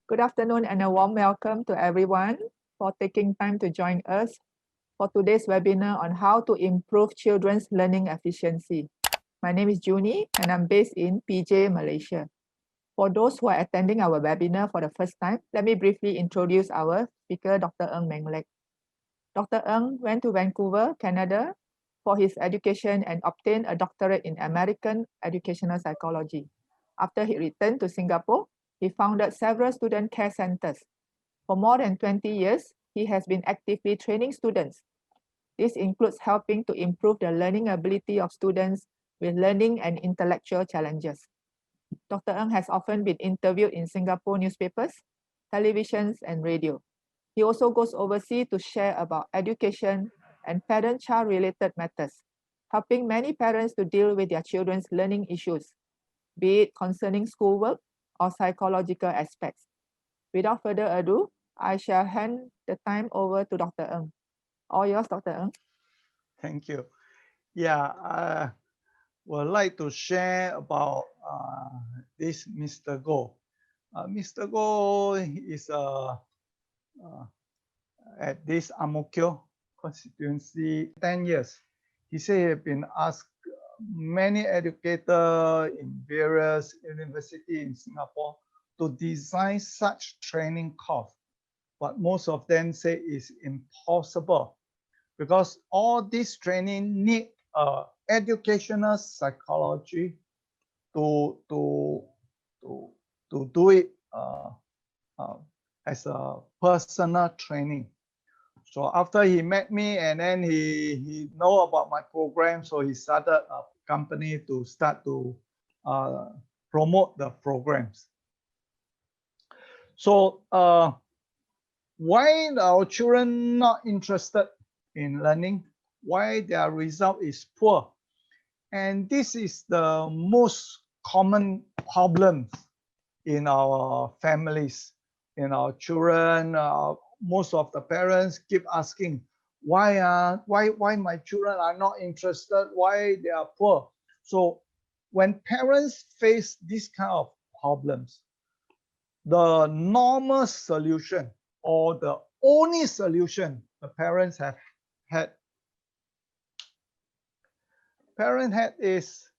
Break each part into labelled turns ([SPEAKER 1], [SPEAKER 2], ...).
[SPEAKER 1] Good afternoon and a warm welcome to everyone for taking time to join us for today's webinar on how to improve children's learning efficiency. My name is Junny and I'm based in PJ, Malaysia. For those who are attending our webinar for the first time, let me briefly introduce our speaker, Dr. Ng Meng Lek. Dr. Ng went to Vancouver, Canada for his education and obtained a doctorate in American educational psychology. After he returned to Singapore, he founded several student care centers. For more than 20 years, he has been actively training students. This includes helping to improve the learning ability of students with learning and intellectual challenges. Dr. Ng has often been interviewed in Singapore newspapers, televisions, and radio. He also goes overseas to share about education and parent-child related matters, helping many parents to deal with their children's learning issues, be it concerning schoolwork or psychological aspects. Without further ado, I shall hand the time over to Dr. Ng. All yours, Dr. Ng.
[SPEAKER 2] Thank you. Yeah, I would like to share about this Mr. Go. Mr. Go is at this Amokyo constituency 10 years. He said he had been asked many educators in various universities in Singapore to design such training course, but most of them say it's impossible because all this training need educational psychology to do it as a personal training. So after he met me and then he know about my program, so he started a company to start to promote the programs. So why our children not interested in learning? Why their result is poor? And this is the most common problem in our families, in our children. Most of the parents keep asking, why my children are not interested? Why they are poor? So when parents face this kind of problems, the normal solution or the only solution the parents have had is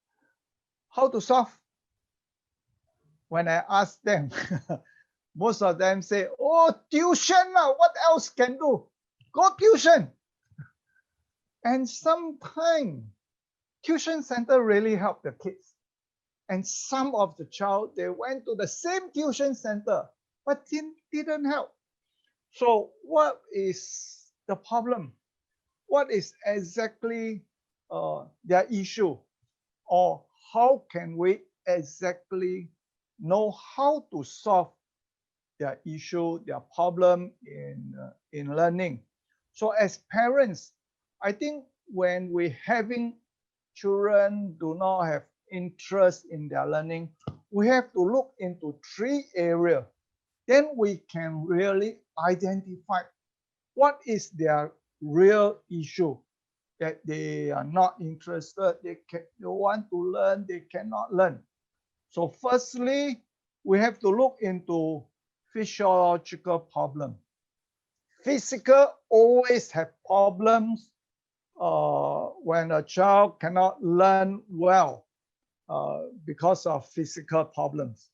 [SPEAKER 2] how to solve. When I ask them, most of them say, oh, tuition, what else can do? Go tuition. And sometimes tuition center really help the kids. And some of the child, they went to the same tuition center, but didn't help. So what is the problem? What is exactly their issue? Or how can we exactly know how to solve their issue, their problem in learning? So as parents, I think when we having children do not have interest in their learning, we have to look into 3 areas. Then we can really identify what is their real issue, that they are not interested, they want to learn, they cannot learn. So firstly, we have to look into physiological problem. Physical always have problems when a child cannot learn well because of physical problems.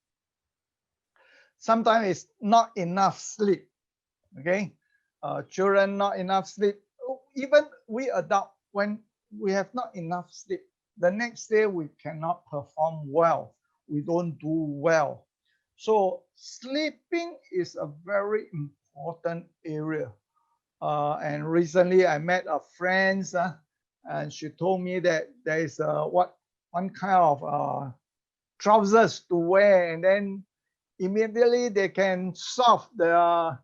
[SPEAKER 2] Sometimes it's not enough sleep. Okay, children not enough sleep. Even we adults, when we have not enough sleep, the next day we cannot perform well. We don't do well. So sleeping is a very important area. And recently I met a friend, and she told me that there is one kind of trousers to wear, and then immediately they can solve their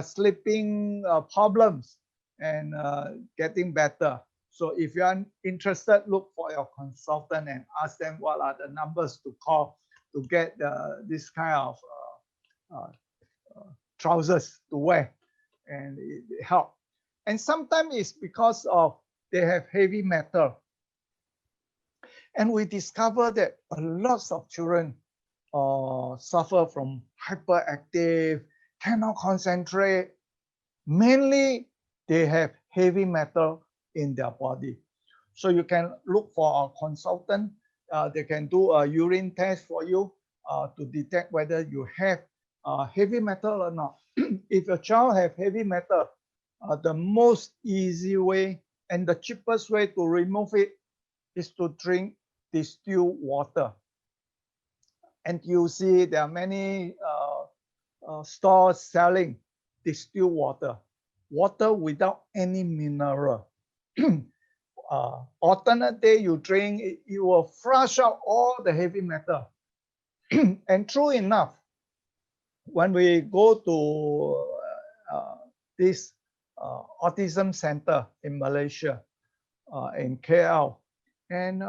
[SPEAKER 2] sleeping problems and getting better. So if you are interested, look for your consultant and ask them what are the numbers to call to get this kind of trousers to wear, and it helps. And sometimes it's because of they have heavy metal. And we discover that a lot of children suffer from hyperactive, cannot concentrate. Mainly, they have heavy metal in their body. So you can look for a consultant. They can do a urine test for you to detect whether you have heavy metal or not. If your child have heavy metal, the most easy way and the cheapest way to remove it is to drink distilled water. And you see there are many stores selling distilled water, water without any mineral. Alternate day you drink, it will flush out all the heavy metal. And true enough, when we go to this autism center in Malaysia, in KL, and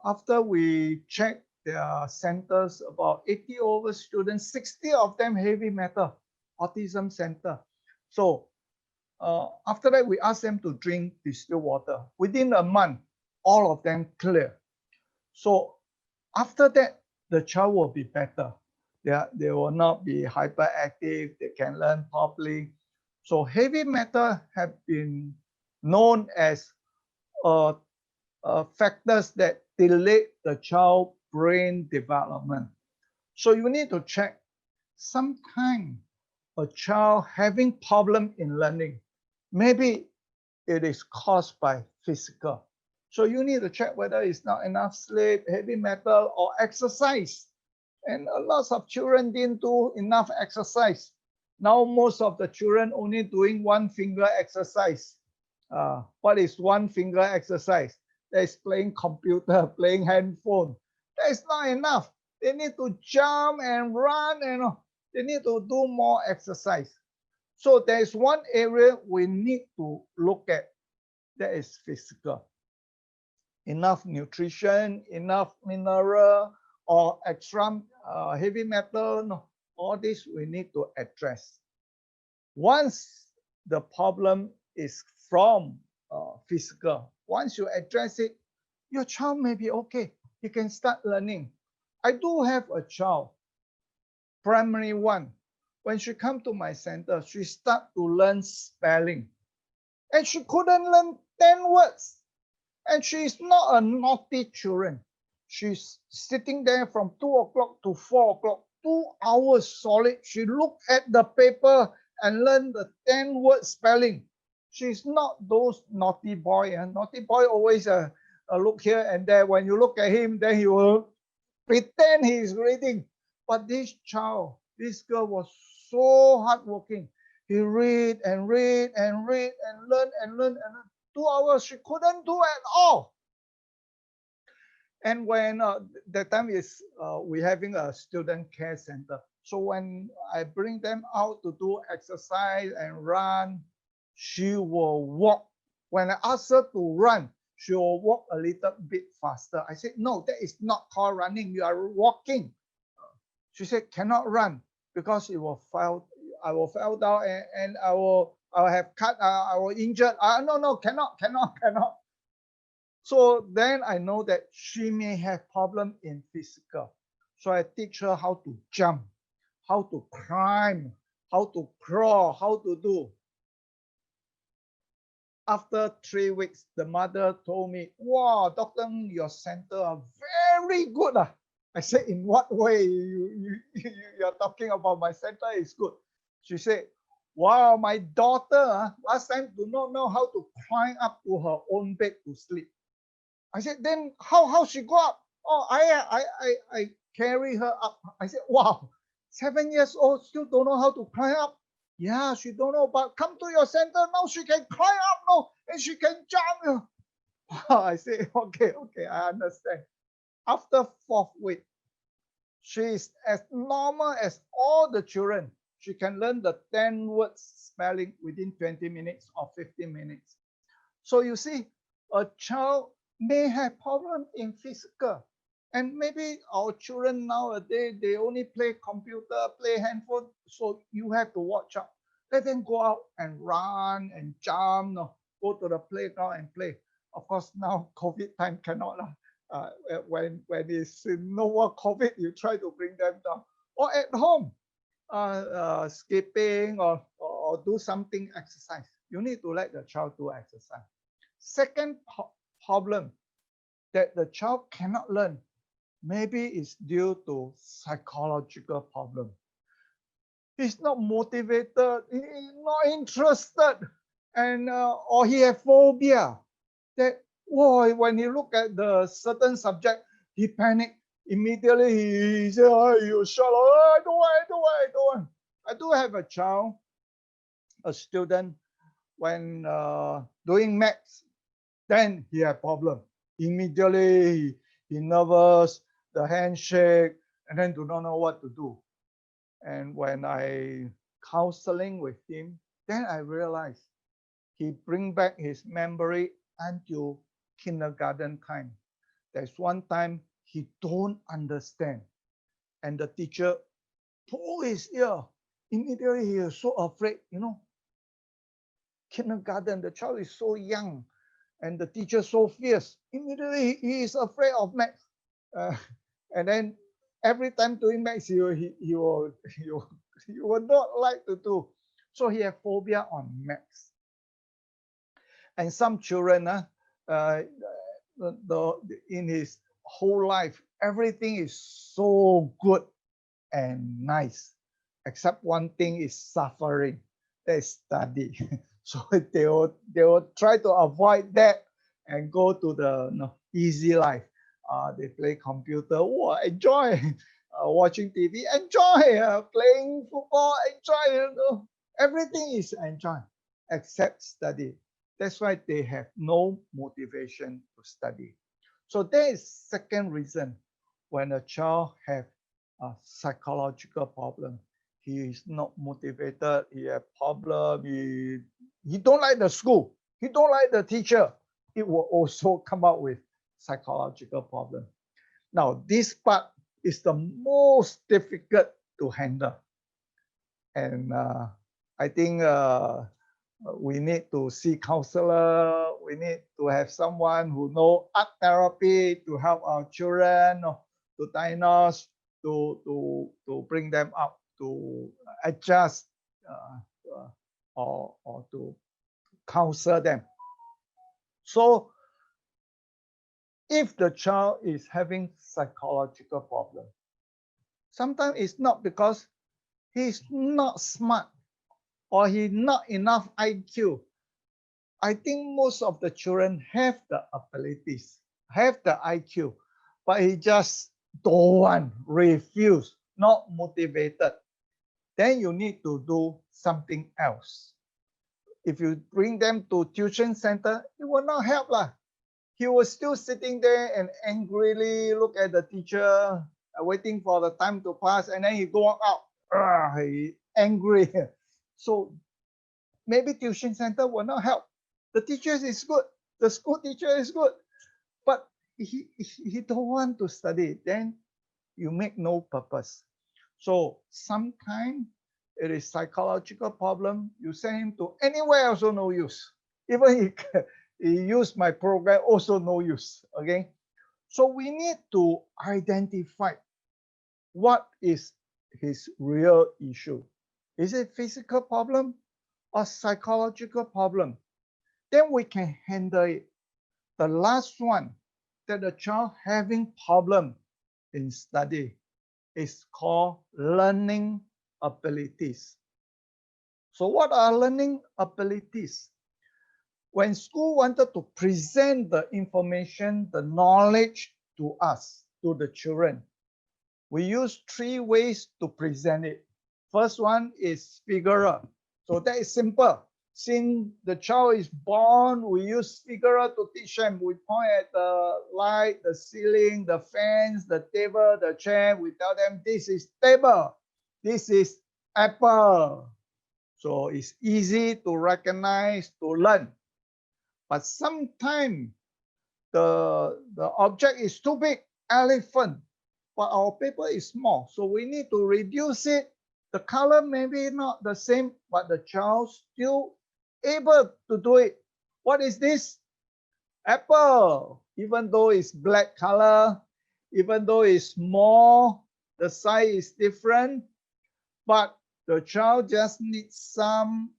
[SPEAKER 2] after we check their centers, about 80 over students, 60 of them heavy metal, autism center. So after that, we asked them to drink distilled water. Within a month, all of them clear. So after that, the child will be better. They will not be hyperactive. They can learn properly. So heavy metal have been known as factors that delay the child brain development. So you need to check. Sometimes a child having problem in learning, maybe it is caused by physical. So you need to check whether it's not enough sleep, heavy metal, or exercise. And lots of children didn't do enough exercise. Now most of the children only doing one finger exercise. What is one finger exercise? That is playing computer, playing handphone. That is not enough. They need to jump and run, and they need to do more exercise. So there is one area we need to look at, that is physical. Enough nutrition, enough mineral, or extra heavy metal, no, all this we need to address. Once the problem is from physical, once you address it, your child may be okay. He can start learning. I do have a child, primary 1. When she come to my center, she start to learn spelling. And she couldn't learn 10 words. And she is not a naughty children. She's sitting there from 2 o'clock to 4 o'clock, 2 hours solid. She looked at the paper and learned the 10 word spelling. She's not those naughty boy. Naughty boy always look here and there. When you look at him, then he will pretend he is reading. But this child, this girl was so hardworking. He read and read and read and learn and learn and learn. 2 hours she couldn't do at all. And when that time is we having a student care center. So when I bring them out to do exercise and run, she will walk. When I ask her to run, she will walk a little bit faster. I said, no, that is not called running. You are walking. She said, cannot run because it will fall. I will fall down and I will have cut. I will injured. No, cannot. So then I know that she may have problem in physical. So I teach her how to jump, how to climb, how to crawl, how to do. After 3 weeks, the mother told me, wow, doctor, your center are very good. I said, in what way you're talking about my center is good? She said, wow, my daughter last time do not know how to climb up to her own bed to sleep. I said, then how she go up? Oh, I carry her up. I said, wow, 7 years old, still don't know how to climb up. Yeah, she don't know, but come to your center now. She can climb up now, and she can jump. Wow, I say, okay, I understand. After 4th week, she is as normal as all the children. She can learn the 10 words spelling within 20 minutes or 15 minutes. So you see, a child may have problem in physical. And maybe our children nowadays, they only play computer, play handphone. So you have to watch out. Let them go out and run and jump, go to the playground and play. Of course, now COVID time cannot. when it's no more COVID, you try to bring them down. Or at home, skipping or do something exercise. You need to let the child do exercise. Second problem that the child cannot learn, maybe it's due to psychological problem. He's not motivated, he's not interested, and or he have phobia. That boy, when he look at the certain subject, he panic immediately. He say, "Oh, you shut up! I don't want." I do have a child, a student, when doing maths, then he had problem. Immediately he nervous, the handshake, and then do not know what to do. And when I counseling with him, then I realized he bring back his memory until kindergarten time. There's one time he don't understand, and the teacher pull his ear. Immediately he is so afraid, kindergarten, the child is so young, and the teacher so fierce. Immediately he is afraid of maths, and then every time doing maths, he will not like to do. So he have phobia on maths. And some children, in his whole life, everything is so good and nice, except one thing is suffering. That is study. So they will try to avoid that and go to the easy life. They play computer, enjoy. Watching TV, enjoy. Playing football, enjoy. Everything is enjoy except study. That's why they have no motivation to study. So there is second reason when a child have a psychological problem. He is not motivated, he have problem, he don't like the school, he don't like the teacher. It will also come out with psychological problem. Now, this part is the most difficult to handle. And I think we need to see counselor. We need to have someone who know art therapy to help our children to diagnose, to bring them up, to adjust, or to counsel them. So if the child is having psychological problem, sometimes it's not because he's not smart or he not enough IQ. I think most of the children have the abilities, have the IQ, but he just don't want, refuse, not motivated. Then you need to do something else. If you bring them to tuition center, it will not help lah. He was still sitting there and angrily look at the teacher, waiting for the time to pass, and then he go out, he angry. So maybe tuition center will not help. The teachers is good, the school teacher is good, but he don't want to study. Then you make no purpose. So sometimes it is psychological problem. You send him to anywhere, also no use. Even he use my program, also no use. Okay, so we need to identify what is his real issue. Is it physical problem or psychological problem? Then we can handle it. The last one, that the child having problem in study, is called learning abilities. So what are learning abilities? When school wanted to present the information, the knowledge to us, to the children, we use 3 ways to present it. First one is figure. So that is simple. Since the child is born, we use figure to teach them. We point at the light, the ceiling, the fence, the table, the chair. We tell them this is table, this is apple. So it's easy to recognize, to learn. But sometimes the object is too big, elephant, but our paper is small. So we need to reduce it. The color maybe not the same, but the child still able to do it. What is this? Apple. even though it's black color, even though it's small, the size is different, but the child just needs some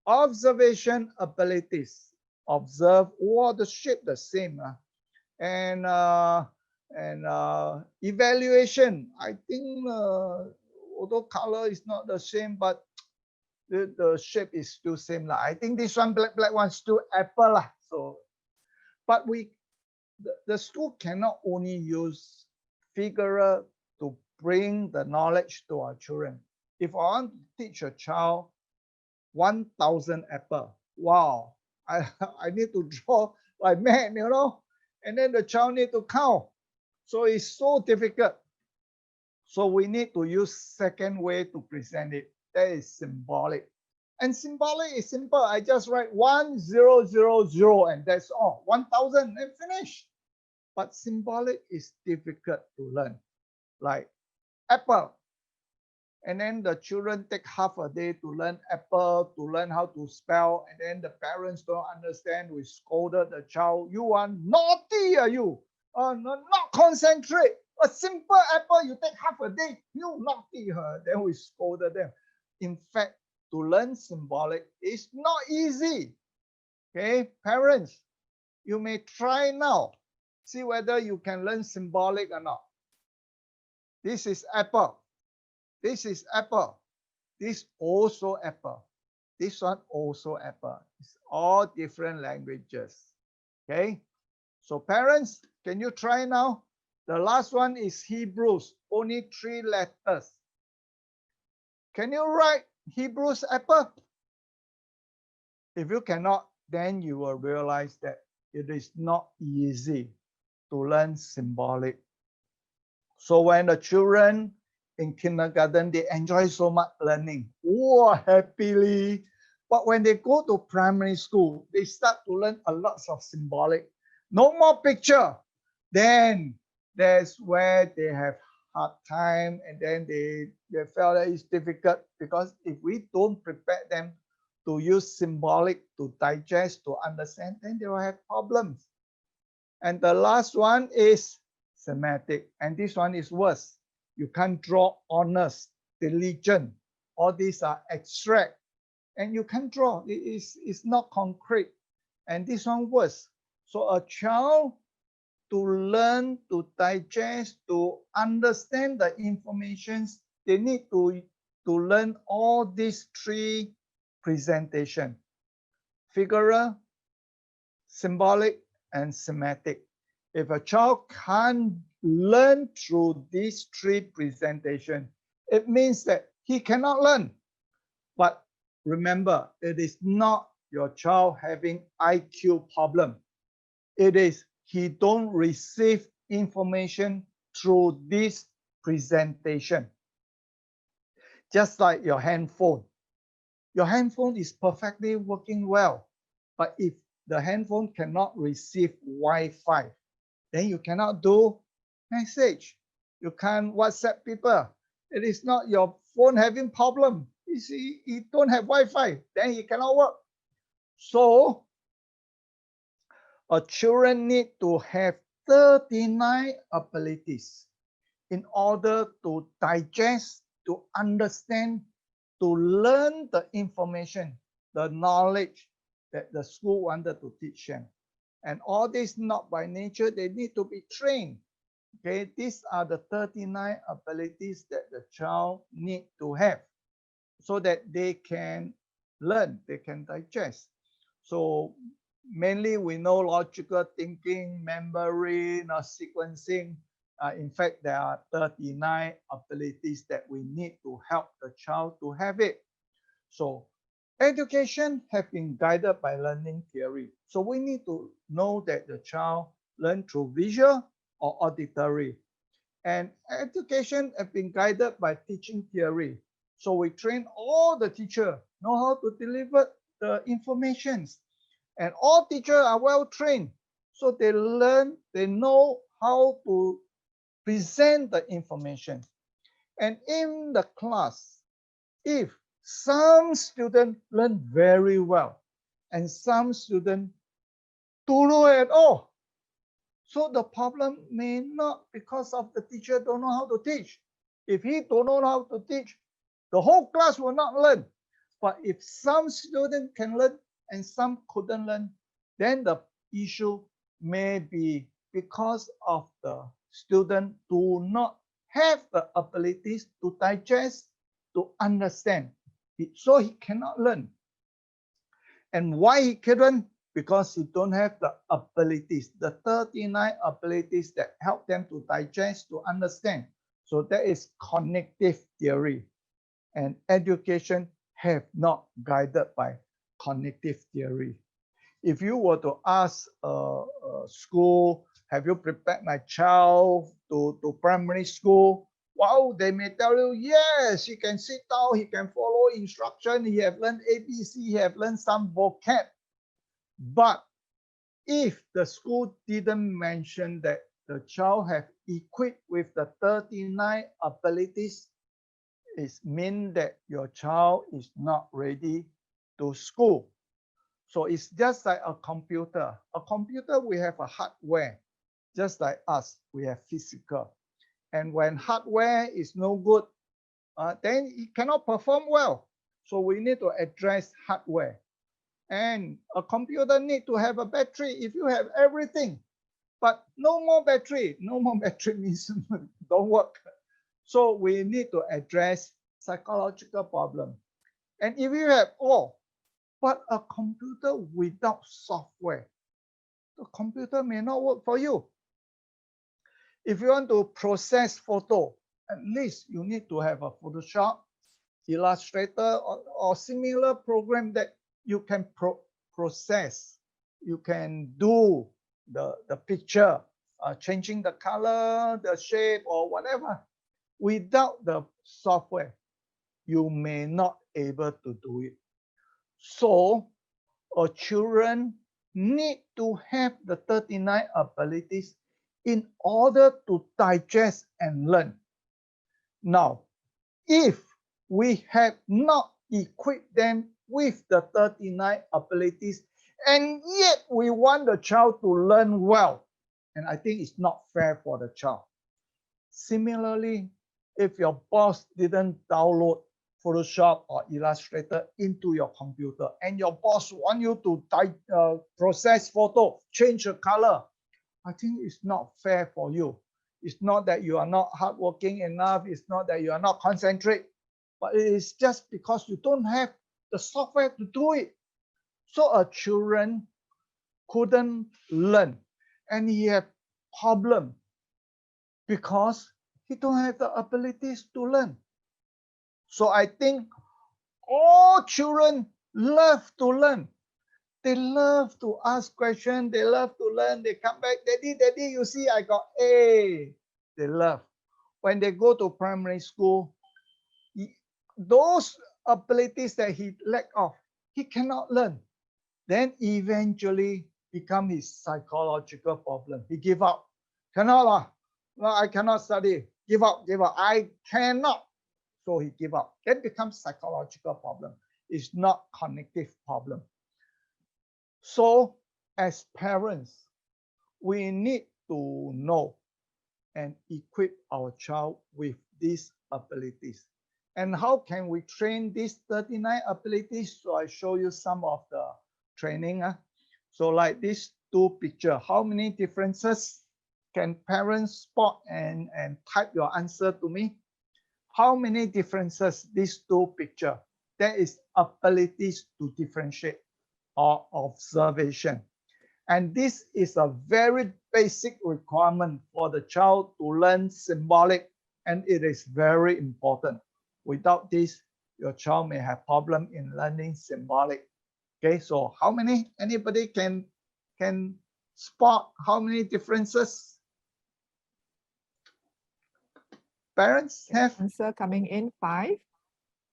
[SPEAKER 2] observation abilities. Observe all the shape the same. And evaluation, I think although color is not the same, but the shape is still same. I think this one black one still apple. So, but the school cannot only use figure to bring the knowledge to our children. If I want to teach a child 1,000 apple, wow, I need to draw like mad, and then the child need to count. So it's so difficult. So we need to use second way to present it. That is symbolic. And symbolic is simple. I just write 1000 and that's all. 1,000 and finish. But symbolic is difficult to learn. Like apple. And then the children take half a day to learn apple, to learn how to spell. And then the parents don't understand. We scolded the child. You are naughty, are you? Not concentrate. A simple apple, you take half a day. You naughty. Then we scolded them. In fact, to learn symbolic is not easy. Okay, parents, you may try now. See whether you can learn symbolic or not. This is apple. This is apple. This also apple. This one also apple. It's all different languages. Okay. So parents, can you try now? The last one is Hebrews. Only 3 letters. Can you write Hebrews apple? If you cannot, then you will realize that it is not easy to learn symbolic. So when the children in kindergarten, they enjoy so much learning. Oh, happily. But when they go to primary school, they start to learn a lot of symbolic. No more picture. Then that's where they have hard time, and then they feel that it's difficult, because if we don't prepare them to use symbolic to digest, to understand, then they will have problems. And the last one is semantic, and this one is worse. You can't draw honest, diligent. All these are abstract, and you can't draw. It's not concrete. And this one worse. So a child to learn, to digest, to understand the informations, they need to learn all these 3 presentation: figural, symbolic, and semantic. If a child can't learn through these 3 presentation, it means that he cannot learn. But remember, it is not your child having IQ problem. It is he don't receive information through this presentation. Just like your handphone. Your handphone is perfectly working well, but if the handphone cannot receive Wi-Fi, then you cannot do message. You can't WhatsApp people. It is not your phone having problem. You see, you don't have Wi-Fi, then you cannot work. So a children need to have 39 abilities in order to digest, to understand, to learn the information, the knowledge that the school wanted to teach them. And all this not by nature, they need to be trained. Okay, these are the 39 abilities that the child need to have so that they can learn, they can digest. So mainly we know logical thinking, memory, sequencing. In fact, there are 39 abilities that we need to help the child to have it. So education has been guided by learning theory. So we need to know that the child learn through visual or auditory. And education has been guided by teaching theory. So we train all the teachers know how to deliver the informations. And all teachers are well trained. So they learn, they know how to present the information. And in the class, if some students learn very well and some students don't know at all, So the problem may not because of the teacher don't know how to teach. If he don't know how to teach, the whole class will not learn. But if some students can learn and some couldn't learn, then the issue may be because of the student do not have the abilities to digest, to understand. So he cannot learn. And why he couldn't? Because he don't have the abilities, the 39 abilities that help them to digest, to understand. So that is cognitive theory. And education have not guided by cognitive theory. If you were to ask a school, have you prepared my child to primary school? Wow, they may tell you, yes, he can sit down, he can follow instruction, he have learned ABC, he have learned some vocab. But if the school didn't mention that the child have equipped with the 39 abilities, it means that your child is not ready to school. So it's just like a computer. A computer, we have a hardware, just like us, we have physical. And when hardware is no good, then it cannot perform well. So we need to address hardware. And a computer need to have a battery. If you have everything, but no more battery means don't work. So we need to address psychological problem. And if you have all, but a computer without software, the computer may not work for you. If you want to process photo, at least you need to have a Photoshop, Illustrator, or similar program that you can process. You can do the picture, changing the color, the shape, or whatever. Without the software, you may not able to do it. So, children need to have the 39 abilities in order to digest and learn. Now, if we have not equipped them with the 39 abilities, and yet we want the child to learn well, and I think it's not fair for the child. Similarly, if your boss didn't download Photoshop or Illustrator into your computer, and your boss want you to process photo, change the color, I think it's not fair for you. It's not that you are not hardworking enough. It's not that you are not concentrate, but it is just because you don't have the software to do it. So a children couldn't learn, and he have problem because he don't have the abilities to learn. So I think all children love to learn. They love to ask questions. They love to learn. They come back, Daddy, Daddy, you see, I got A. They love. When they go to primary school, those abilities that he lack of, he cannot learn. Then eventually become his psychological problem. He give up. Cannot. No, I cannot study. Give up. I cannot. So he give up. That becomes psychological problem. It's not cognitive problem. So as parents, we need to know and equip our child with these abilities. And how can we train these 39 abilities? So I show you some of the training. So like these two pictures, how many differences can parents spot and type your answer to me? How many differences these two pictures? There is abilities to differentiate or observation. And this is a very basic requirement for the child to learn symbolic, and it is very important. Without this, your child may have problem in learning symbolic. Okay, so how many? Anybody can spot how many differences? Parents have?
[SPEAKER 1] Answer coming in 5.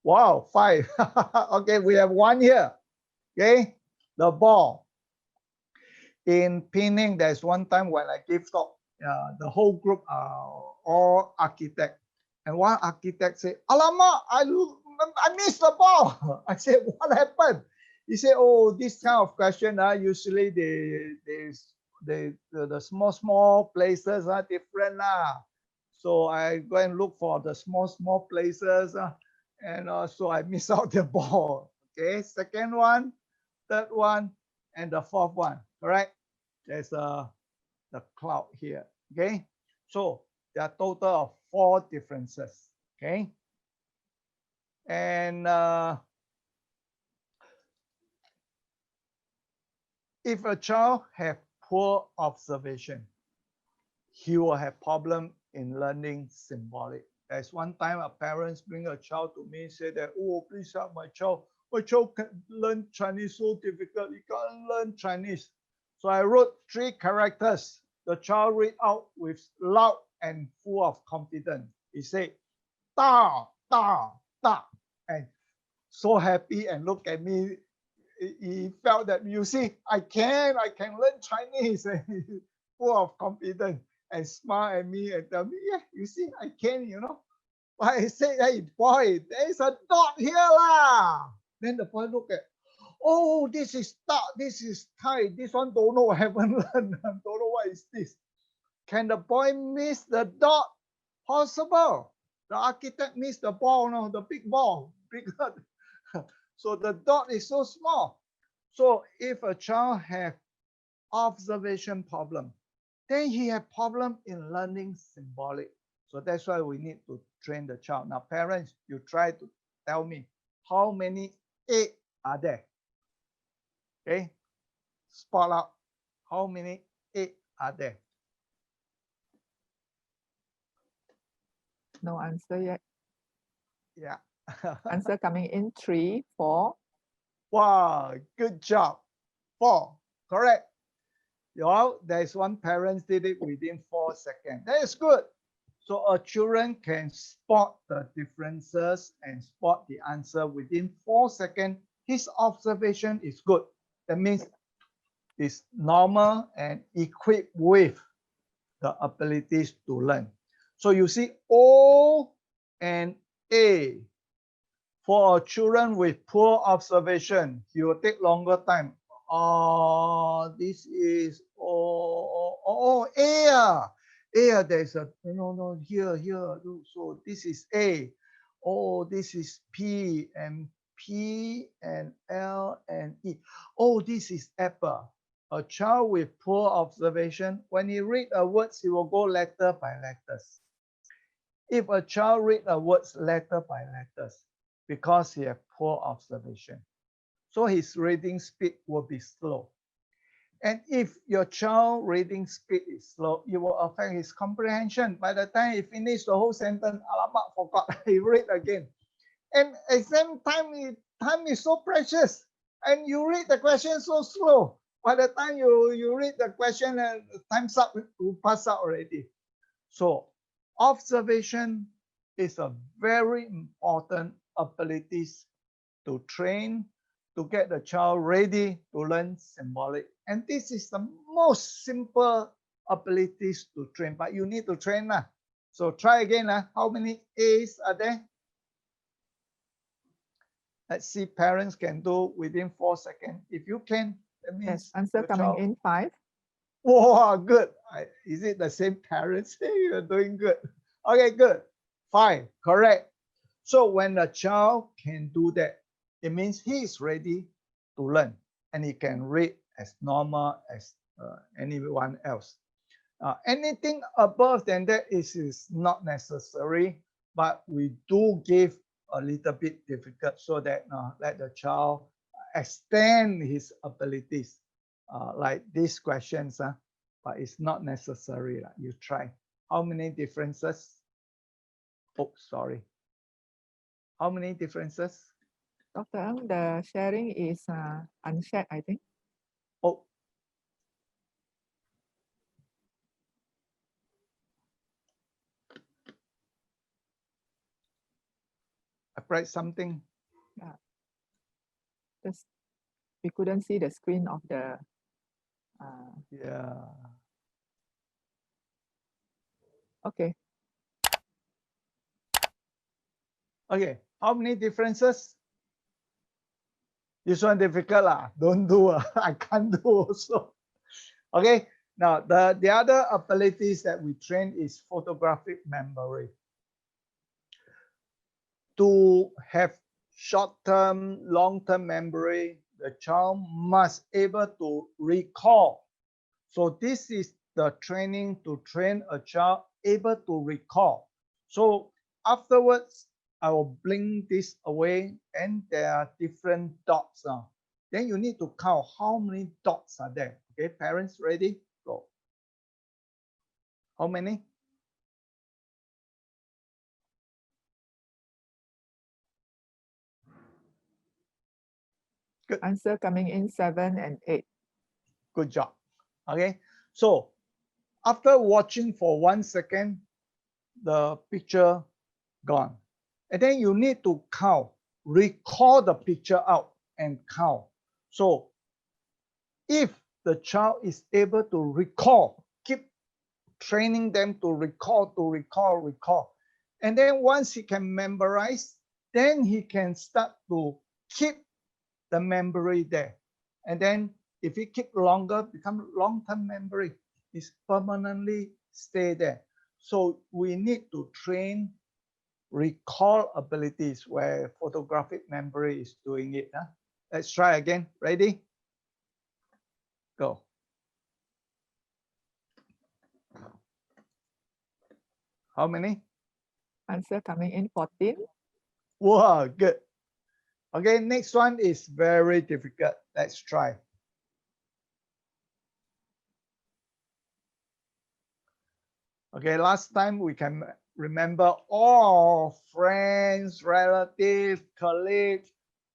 [SPEAKER 2] Wow, 5. Okay, we have 1 here. Okay, the ball. In Penang, there's one time when I gave talk, the whole group are all architect. And one architect said, Alamak, I missed the ball. I said, what happened? He said, oh, this kind of question, usually they the small places are different lah. So I go and look for the small places, and so I miss out the ball. Okay, second one, third one, and the fourth one. Correct? There's the cloud here. Okay, so there are total of 4 differences. Okay, and if a child have poor observation, he will have problem in learning symbolic. There's one time a parents bring a child to me, say that, oh, please help my child. My child can learn Chinese so difficult. He can't learn Chinese. So I wrote 3 characters. The child read out with loud and full of confidence. He said, da, da, da, and so happy and look at me. He felt that, you see, I can learn Chinese, and full of confidence, and smile at me and tell me, yeah, you see, I can, you know. But I said, hey, boy, there's a dot here lah. Then the boy looked at, oh, this is dot, this is Thai, this one don't know, haven't learned, don't know what is this. Can the boy miss the dot? Possible. The architect missed the ball, no, the big ball, bigger. So the dot is so small. So if a child have observation problem, then he have problem in learning symbolic. So that's why we need to train the child. Now, parents, you try to tell me how many 8 are there. Okay, spot out how many 8 are there.
[SPEAKER 1] No answer yet.
[SPEAKER 2] Yeah.
[SPEAKER 1] Answer coming in 3, 4.
[SPEAKER 2] Wow, good job. 4, correct. Well, there's one parent did it within 4 seconds. That is good. So a children can spot the differences and spot the answer within 4 seconds. His observation is good. That means it's normal and equipped with the abilities to learn. So you see O and A. For children with poor observation, he will take longer time. This is A. A, there's a, no, here. So this is A. Oh, this is P and L and E. Oh, this is apple. A child with poor observation, when he read a words, he will go letter by letters. If a child read a words letter by letters, because he have poor observation, so his reading speed will be slow. And if your child reading speed is slow, it will affect his comprehension. By the time he finished the whole sentence, alamak, forgot, he read again. And exam time is so precious, and you read the question so slow. By the time you read the question, and time's up, you pass out already. So observation is a very important abilities to train, to get the child ready to learn symbolic. And this is the most simple abilities to train, but you need to train. So try again. How many A's are there? Let's see, parents can do within 4 seconds. If you can, that means
[SPEAKER 1] yes, answer coming in 5.
[SPEAKER 2] Wow, good. Is it the same parents? You're doing good. Okay, good. 5, correct. So when a child can do that, it means he is ready to learn, and he can read as normal as anyone else. Anything above than that is not necessary, but we do give a little bit difficult so that let the child extend his abilities, like these questions, but it's not necessary. You try. How many differences? Oh, sorry. How many differences?
[SPEAKER 1] Dr. Ng, the sharing is unshared, I think.
[SPEAKER 2] Oh. I pressed something.
[SPEAKER 1] Yeah. Just we couldn't see the screen of the.
[SPEAKER 2] Yeah.
[SPEAKER 1] Okay.
[SPEAKER 2] Okay. How many differences? This one difficult lah. Don't do. I can't do also. Okay. Now, the other abilities that we train is photographic memory. To have short-term, long-term memory, the child must able to recall. So this is the training to train a child able to recall. So afterwards, I will blink this away and there are different dots now. Then you need to count how many dots are there. Okay, parents ready? Go. How many? Good.
[SPEAKER 1] Answer coming in 7 and 8.
[SPEAKER 2] Good job. Okay, so after watching for 1 second, the picture gone. And then you need to count, recall the picture out and count. So if the child is able to recall, keep training them to recall. And then once he can memorize, then he can start to keep the memory there. And then if he keep longer, become long-term memory, it's permanently stay there. So we need to train recall abilities where photographic memory is doing it. Huh? Let's try again. Ready? Go. How many?
[SPEAKER 1] Answer coming in 14.
[SPEAKER 2] Wow, good. Okay, next one is very difficult. Let's try. Okay, last time we can remember all friends, relatives, colleagues,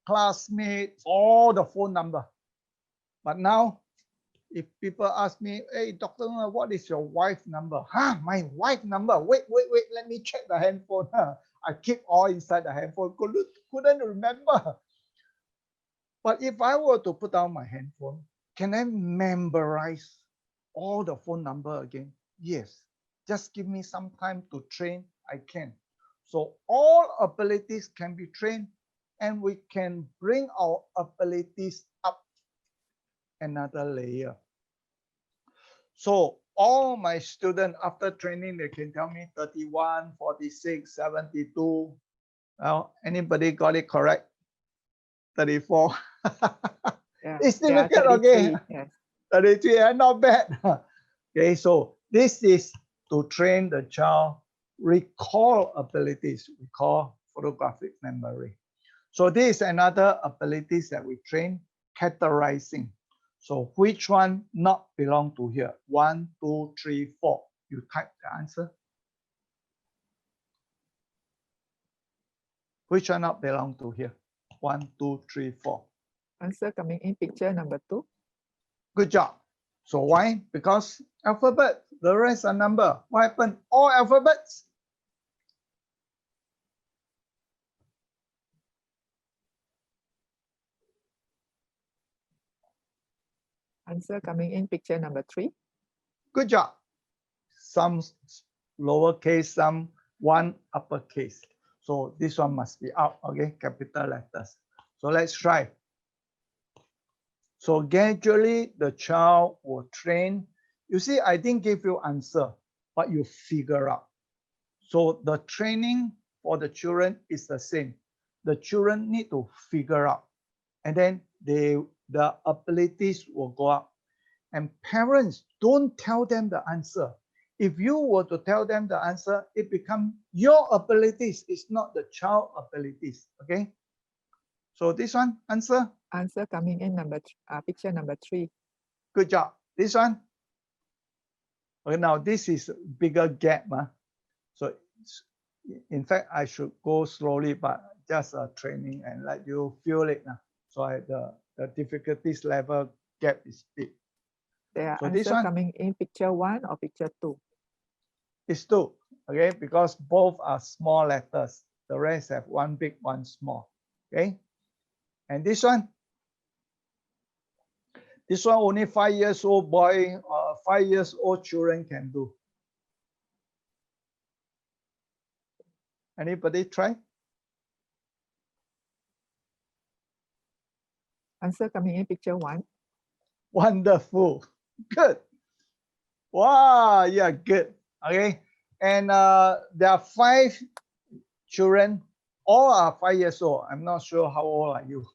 [SPEAKER 2] classmates, all the phone number. But now, if people ask me, hey, Dr. What is your wife number? Huh, my wife number? Wait, let me check the handphone. I keep all inside the handphone, couldn't remember. But if I were to put down my handphone, can I memorize all the phone number again? Yes. Just give me some time to train, I can. So all abilities can be trained and we can bring our abilities up another layer. So all my students after training, they can tell me 31, 46, 72. Well, anybody got it correct? 34.
[SPEAKER 1] Yeah.
[SPEAKER 2] It's difficult, okay?
[SPEAKER 1] Yes.
[SPEAKER 2] 33, not bad. Okay, so this is to train the child recall abilities, we call photographic memory. So this is another abilities that we train, categorizing. So which one not belong to here? 1, 2, 3, 4. You type the answer. Which one not belong to here? 1, 2, 3, 4.
[SPEAKER 1] Answer coming in picture number 2.
[SPEAKER 2] Good job. So why? Because alphabet, the rest are number. What happened? All alphabets.
[SPEAKER 1] Answer coming in picture number 3.
[SPEAKER 2] Good job. Some lowercase, some one uppercase. So this one must be out, okay? Capital letters. So let's try. So gradually the child will train. You see, I didn't give you answer, but you figure out. So the training for the children is the same. The children need to figure out, and then the abilities will go up. And parents, don't tell them the answer. If you were to tell them the answer, it becomes your abilities. It's not the child abilities. Okay. So this one, answer.
[SPEAKER 1] Answer coming in picture number 3.
[SPEAKER 2] Good job. This one. Okay, now this is bigger gap. So in fact, I should go slowly, but just a training and let you feel it. So the difficulties level gap is big.
[SPEAKER 1] The
[SPEAKER 2] So this
[SPEAKER 1] answer
[SPEAKER 2] one
[SPEAKER 1] coming in picture 1 or picture 2?
[SPEAKER 2] is 2, okay, because both are small letters. The rest have one big, one small, okay? And this one only 5 years old boy or 5 years old children can do. Anybody try?
[SPEAKER 1] Answer coming in picture 1.
[SPEAKER 2] Wonderful, good. Wow, yeah, good. Okay. And there are 5 children, all are 5 years old. I'm not sure how old are you.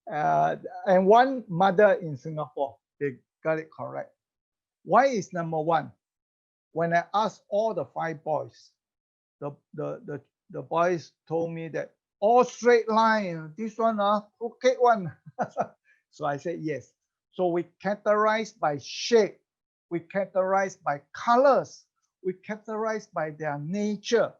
[SPEAKER 2] And 1 mother in Singapore. They got it correct. Why is number 1? When I asked all the 5 boys, the boys told me that all straight line, this one, crooked one. So I said yes. So we categorize by shape, we categorize by colors, we categorize by their nature.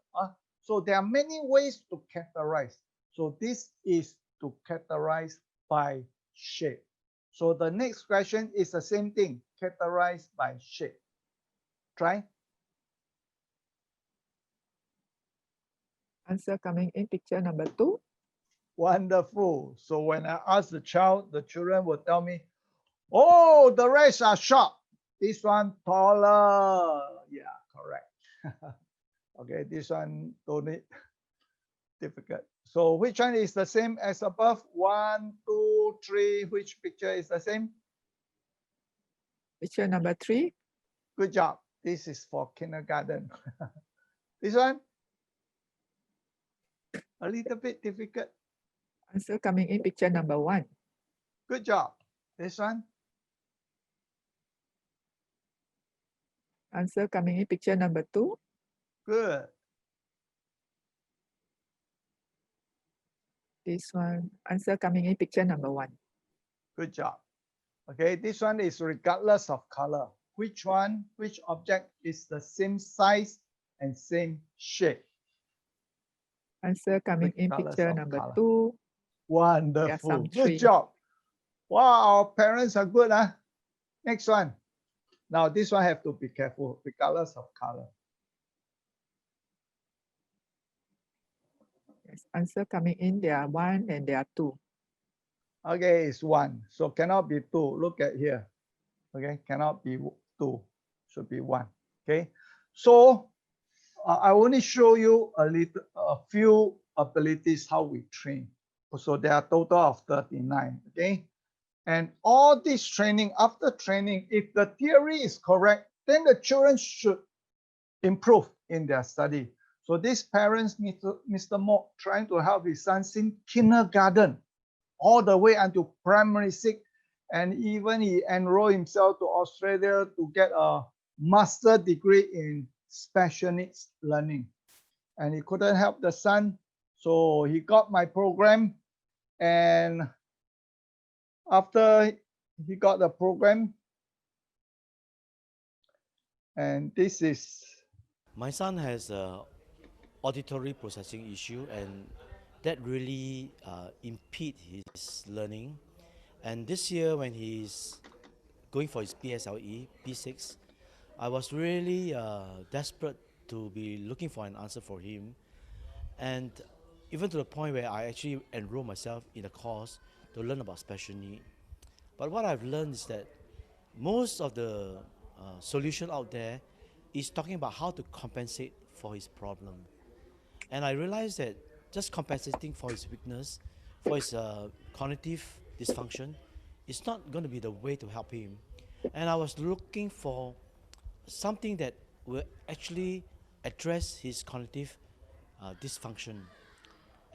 [SPEAKER 2] So there are many ways to categorize. So this is to categorize by shape. So the next question is the same thing, categorize by shape. Try.
[SPEAKER 1] Answer coming in picture number 2.
[SPEAKER 2] Wonderful. So when I ask the children will tell me, oh, the rest are short. This one taller. Yeah, correct. Okay, this one don't need difficult. So which one is the same as above? 1, 2, 3. Which picture is the same?
[SPEAKER 1] Picture number 3.
[SPEAKER 2] Good job. This is for kindergarten. This one? A little bit difficult.
[SPEAKER 1] Answer coming in picture number 1.
[SPEAKER 2] Good job. This one?
[SPEAKER 1] Answer coming in picture number 2.
[SPEAKER 2] Good.
[SPEAKER 1] This one, answer coming in picture number 1.
[SPEAKER 2] Good job. Okay, this one is regardless of color. Which one, which object is the same size and same shape?
[SPEAKER 1] Answer coming in
[SPEAKER 2] Regardless
[SPEAKER 1] picture
[SPEAKER 2] of
[SPEAKER 1] number
[SPEAKER 2] color.
[SPEAKER 1] 2.
[SPEAKER 2] Wonderful.
[SPEAKER 1] some
[SPEAKER 2] Good
[SPEAKER 1] three.
[SPEAKER 2] job. Wow, our parents are good, huh? Next one. Now this one have to be careful, regardless of color.
[SPEAKER 1] Yes, answer coming in, there are 1 and there are 2.
[SPEAKER 2] Okay, it's 1. So cannot be 2. Look at here. Okay, cannot be 2. Should be 1. Okay. So I only show you a few abilities how we train. So there are a total of 39. Okay. And all this training, after training, if the theory is correct, then the children should improve in their study. So these parents, Mr. Mo, trying to help his son since kindergarten, all the way until primary 6, and even he enrolled himself to Australia to get a master degree in special needs learning. And he couldn't help the son, so he got my program. And after he got the program, and this is...
[SPEAKER 3] My son has a auditory processing issue, and that really impede his learning. And this year when he's going for his PSLE, P6, I was really desperate to be looking for an answer for him. And even to the point where I actually enrolled myself in a course to learn about special need. But what I've learned is that most of the solution out there is talking about how to compensate for his problem. And I realized that just compensating for his weakness, for his cognitive dysfunction, is not going to be the way to help him. And I was looking for something that will actually address his cognitive dysfunction.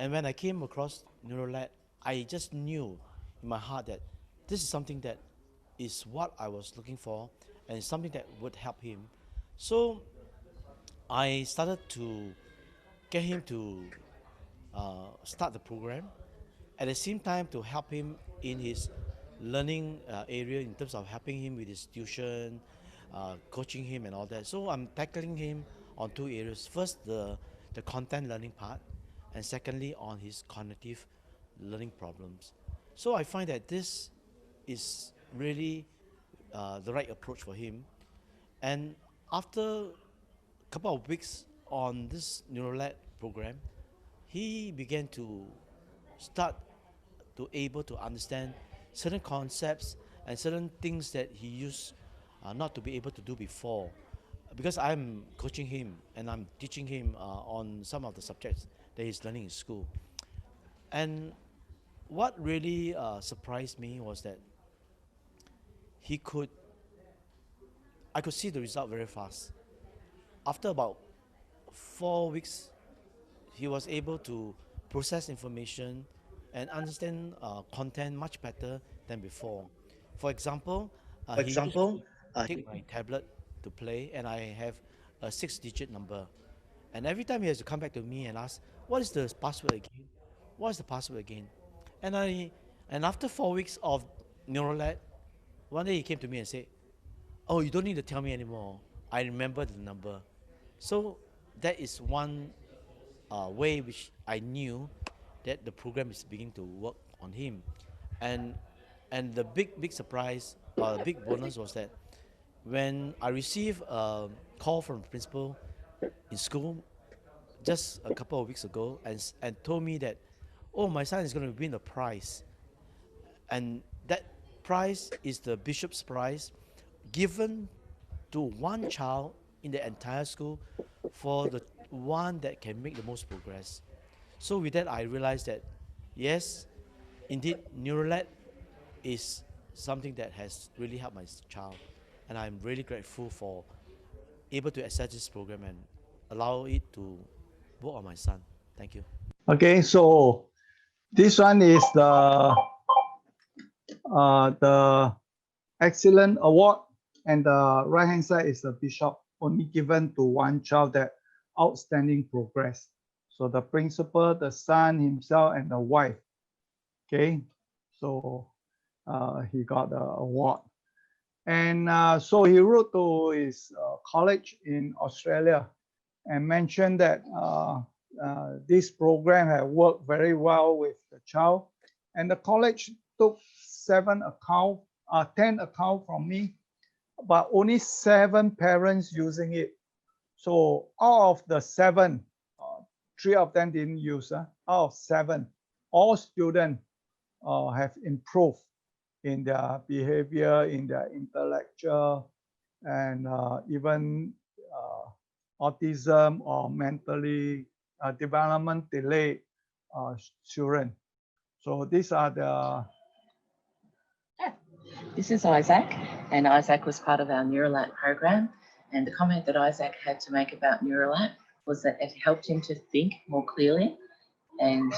[SPEAKER 3] And when I came across NeuroLAT, I just knew in my heart that this is something that is what I was looking for, and something that would help him. So I started to get him to start the program. At the same time, to help him in his learning area in terms of helping him with his tuition, coaching him and all that. So I'm tackling him on 2 areas. First, the content learning part, and secondly, on his cognitive learning problems. So I find that this is really the right approach for him. And after a couple of weeks on this NeuroLAT program, he began to start to able to understand certain concepts and certain things that he used not to be able to do before. Because I'm coaching him and I'm teaching him on some of the subjects that he's learning in school. And what really surprised me was that he could I could see the result very fast. After about 4 weeks, he was able to process information and understand content much better than before. For example, he used to take my tablet to play, and I have a 6-digit number. And every time he has to come back to me and ask, "What is the password again? What is the password again?" And after 4 weeks of NeuroLAT, one day he came to me and said, "Oh, you don't need to tell me anymore. I remember the number." So that is one way which I knew that the program is beginning to work on him. And the big surprise, the big bonus was that when I received a call from the principal in school just a couple of weeks ago and told me that, "Oh, my son is going to win a prize." And that prize is the Bishop's Prize, given to one child in the entire school for the one that can make the most progress. So with that, I realized that, yes, indeed, NeuroLAT is something that has really helped my child. And I'm really grateful for able to access this program and allow it to work on my son. Thank you.
[SPEAKER 2] Okay, so this one is the excellent award, and the right hand side is the bishop, only given to one child, that outstanding progress. So the principal, the son himself, and the wife. Okay, so he got the award. And so he wrote to his college in Australia and mentioned that this program had worked very well with the child. And the college took 10 account from me, but only 7 parents using it. So out of the 7, 3 of them didn't use. Out of 7, all students have improved in their behavior, in their intellectual, and even autism or mentally development delayed children. So these are the...
[SPEAKER 4] This is Isaac, and Isaac was part of our NeuroLAT program. And the comment that Isaac had to make about NeuroLAT was that it helped him to think more clearly and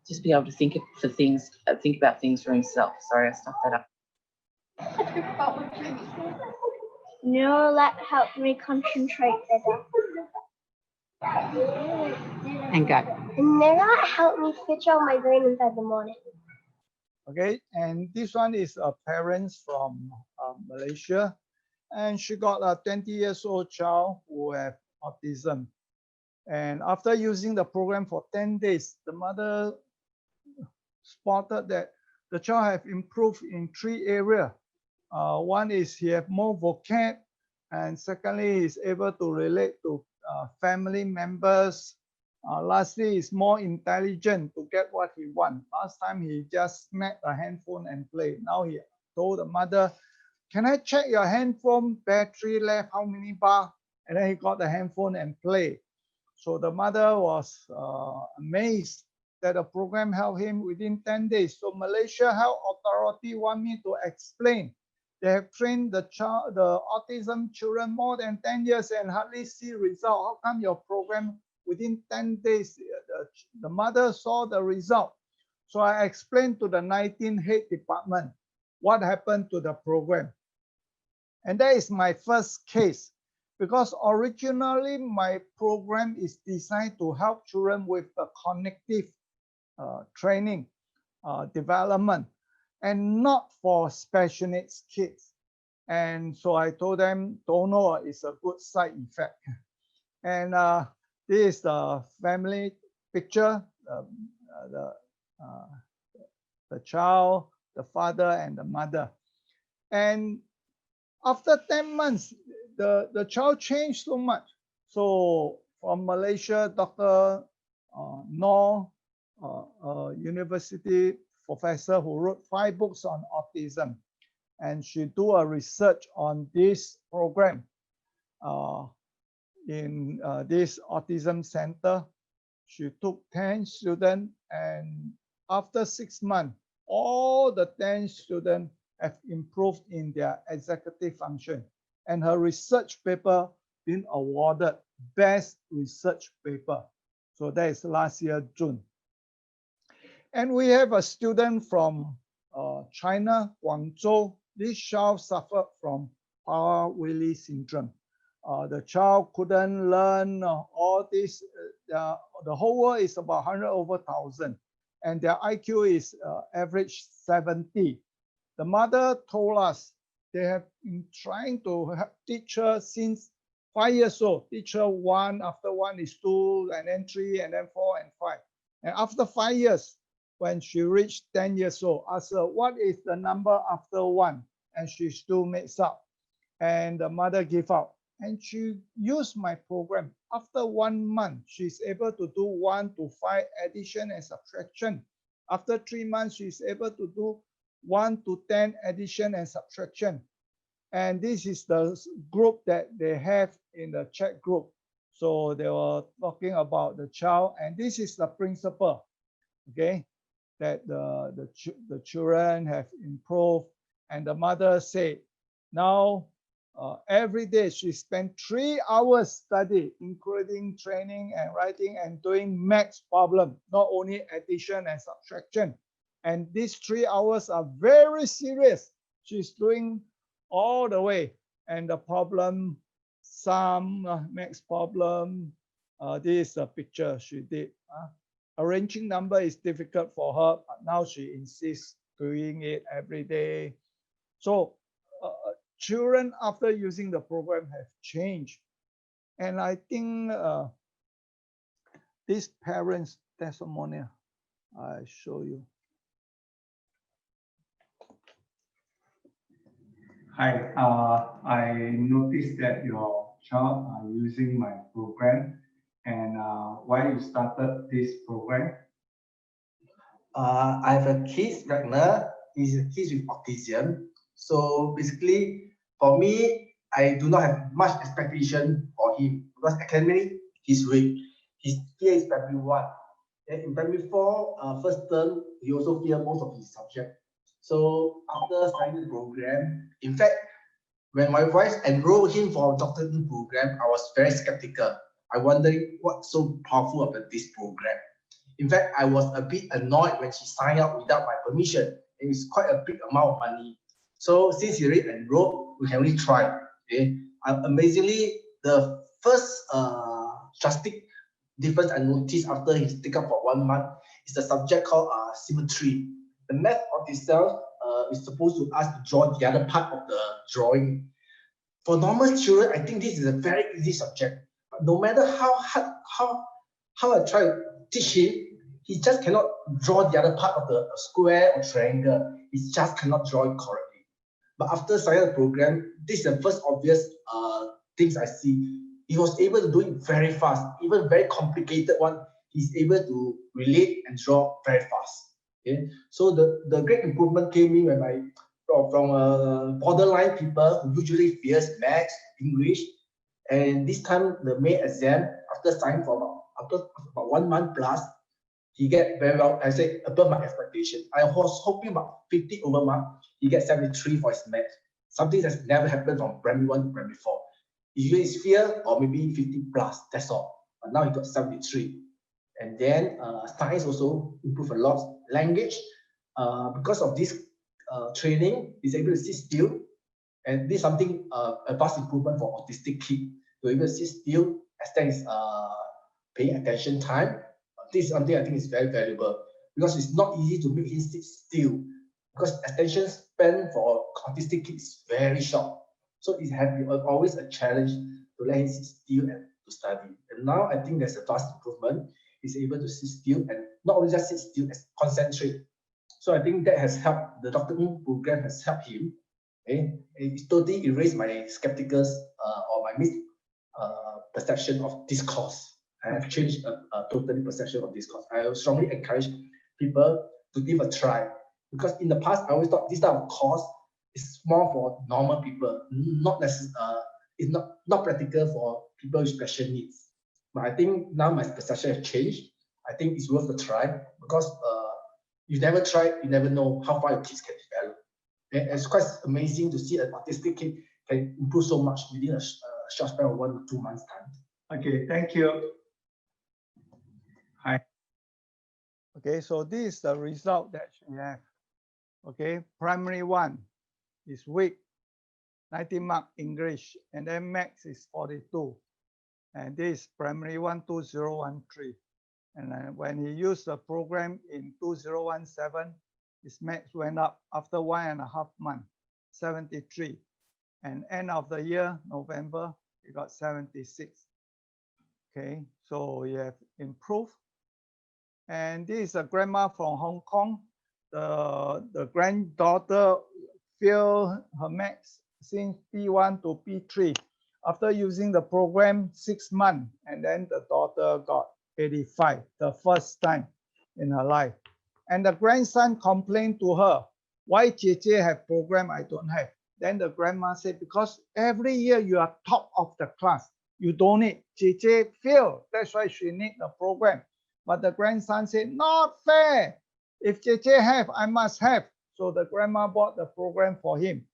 [SPEAKER 4] just be able to think about things for himself. Sorry, I stuffed that up.
[SPEAKER 5] NeuroLAT helped me concentrate better.
[SPEAKER 4] And go.
[SPEAKER 5] NeuroLAT helped me switch on my brain inside the morning.
[SPEAKER 2] Okay, and this one is a parents from Malaysia, and she got a 20-year-old child who have autism. And after using the program for 10 days, the mother spotted that the child have improved in 3 areas. One is he have more vocab, and secondly, he's able to relate to family members. Lastly, he's more intelligent to get what he wants. Last time, he just snapped a handphone and played. Now he told the mother, "Can I check your handphone battery left, how many bar?" And then he got the handphone and played. So the mother was amazed that the program helped him within 10 days. So Malaysia Health Authority want me to explain. They have trained the autism children more than 10 years and hardly see result. How come your program within 10 days, the mother saw the result? So I explained to the 19 head department what happened to the program. And that is my first case, because originally my program is designed to help children with the cognitive training, development, and not for special needs kids. And so I told them, don't know, it's a good side effect. And this is the family picture, the child, the father, and the mother. And after 10 months, the child changed so much. So from Malaysia, Dr. Noor, university professor who wrote 5 books on autism, and she do a research on this program in this autism center. She took 10 students, and after 6 months, all the 10 students have improved in their executive function. and her research paper been awarded Best Research Paper. So that is last year, June. And we have a student from China, Guangzhou. This child suffered from Prader-Willi syndrome. The child couldn't learn all this. The whole world is about 100 over 1,000, and their IQ is average 70. The mother told us they have been trying to teach her since 5 years old. Teach her 1, after 1 is 2, and then 3, and then 4 and 5. And after 5 years, when she reached 10 years old, asked her, what is the number after 1? And she still makes up. And the mother gave up. And she used my program. After 1 month, she's able to do 1 to 5 addition and subtraction. After 3 months, she's able to do 1 to 10 addition and subtraction. And this is the group that they have in the chat group. So they were talking about the child, and this is the principle, okay, that the children have improved. And the mother said, now every day she spent 3 hours study, including training and writing and doing math problem, not only addition and subtraction. And these 3 hours are very serious. She's doing all the way. And the problem, some math problem, this is a picture she did. Arranging number is difficult for her, but now she insists doing it every day. So children after using the program have changed. And I think this parents' testimonial, I show you.
[SPEAKER 6] Hi, I noticed that your child are using my program, and why you started this program?
[SPEAKER 7] I have a kid right now. He's a kid with autism. So basically, for me, I do not have much expectation for him because academically he's weak. His fear is primary 1. Then in primary 4, first term, he also fear most of his subjects. So after starting the program, in fact, when my wife enrolled him for a doctoral program, I was very skeptical. I wondered what's so powerful about this program. In fact, I was a bit annoyed when she signed up without my permission. It's quite a big amount of money. So since he already enrolled, we can only try. Okay? Amazingly, the first drastic difference I noticed after he's taken up for 1 month is the subject called symmetry. The math of itself is supposed to ask to draw the other part of the drawing. For normal children, I think this is a very easy subject. But no matter how hard, how I try to teach him, he just cannot draw the other part of the square or triangle. He just cannot draw it correctly. But after signing the program, this is the first obvious things I see. He was able to do it very fast. Even very complicated one, he's able to relate and draw very fast. Okay, so the great improvement came in when I from borderline people who usually fears maths, English, and this time the May exam after signing for about 1 month plus, he get very well. I say above my expectation. I was hoping about 50 over mark. He gets 73 for his math. Something that's never happened from primary 1 to primary 4. Usually it's fear or maybe 50 plus. That's all. But now he got 73. And then science also improved a lot. Language, because of this training, is able to sit still, and this is something a vast improvement for autistic kid. To able to sit still, extend his paying attention time. This is something I think is very valuable because it's not easy to make him sit still because attention span for autistic kids is very short. So it has been always a challenge to let him sit still and to study. And now I think there's a vast improvement. He's able to sit still and not only just sit still, concentrate. So I think that has helped. The doctoral program has helped him. Okay? It totally erased my skeptical or my misperception of this course. I have changed totally perception of this course. I strongly encourage people to give a try because in the past I always thought this type of course is more for normal people, not necessarily. It's not practical for people with special needs. But I think now my perception has changed. I think it's worth a try because you never try, you never know how far your kids can develop. And it's quite amazing to see an autistic kid can improve so much within a short span of 1 to 2 months time.
[SPEAKER 2] Okay, thank you. Hi. Okay, so this is the result that we have. Okay, primary 1 is weak, 90 mark English, and then max is 42. And this is primary 1, 2013. And then when he used the program in 2017, his max went up after 1.5 months, 73. And end of the year, November, he got 76. Okay, so he have improved. And this is a grandma from Hong Kong. The granddaughter failed her max since P1 to P3 after using the program 6 months, and then the daughter got 85 the first time in her life. And the grandson complained to her, why JJ have program I don't have? Then the grandma said, because every year you are top of the class, you don't need. JJ failed, that's why she need the program. But the grandson said, not fair. If JJ have, I must have. So the grandma bought the program for him.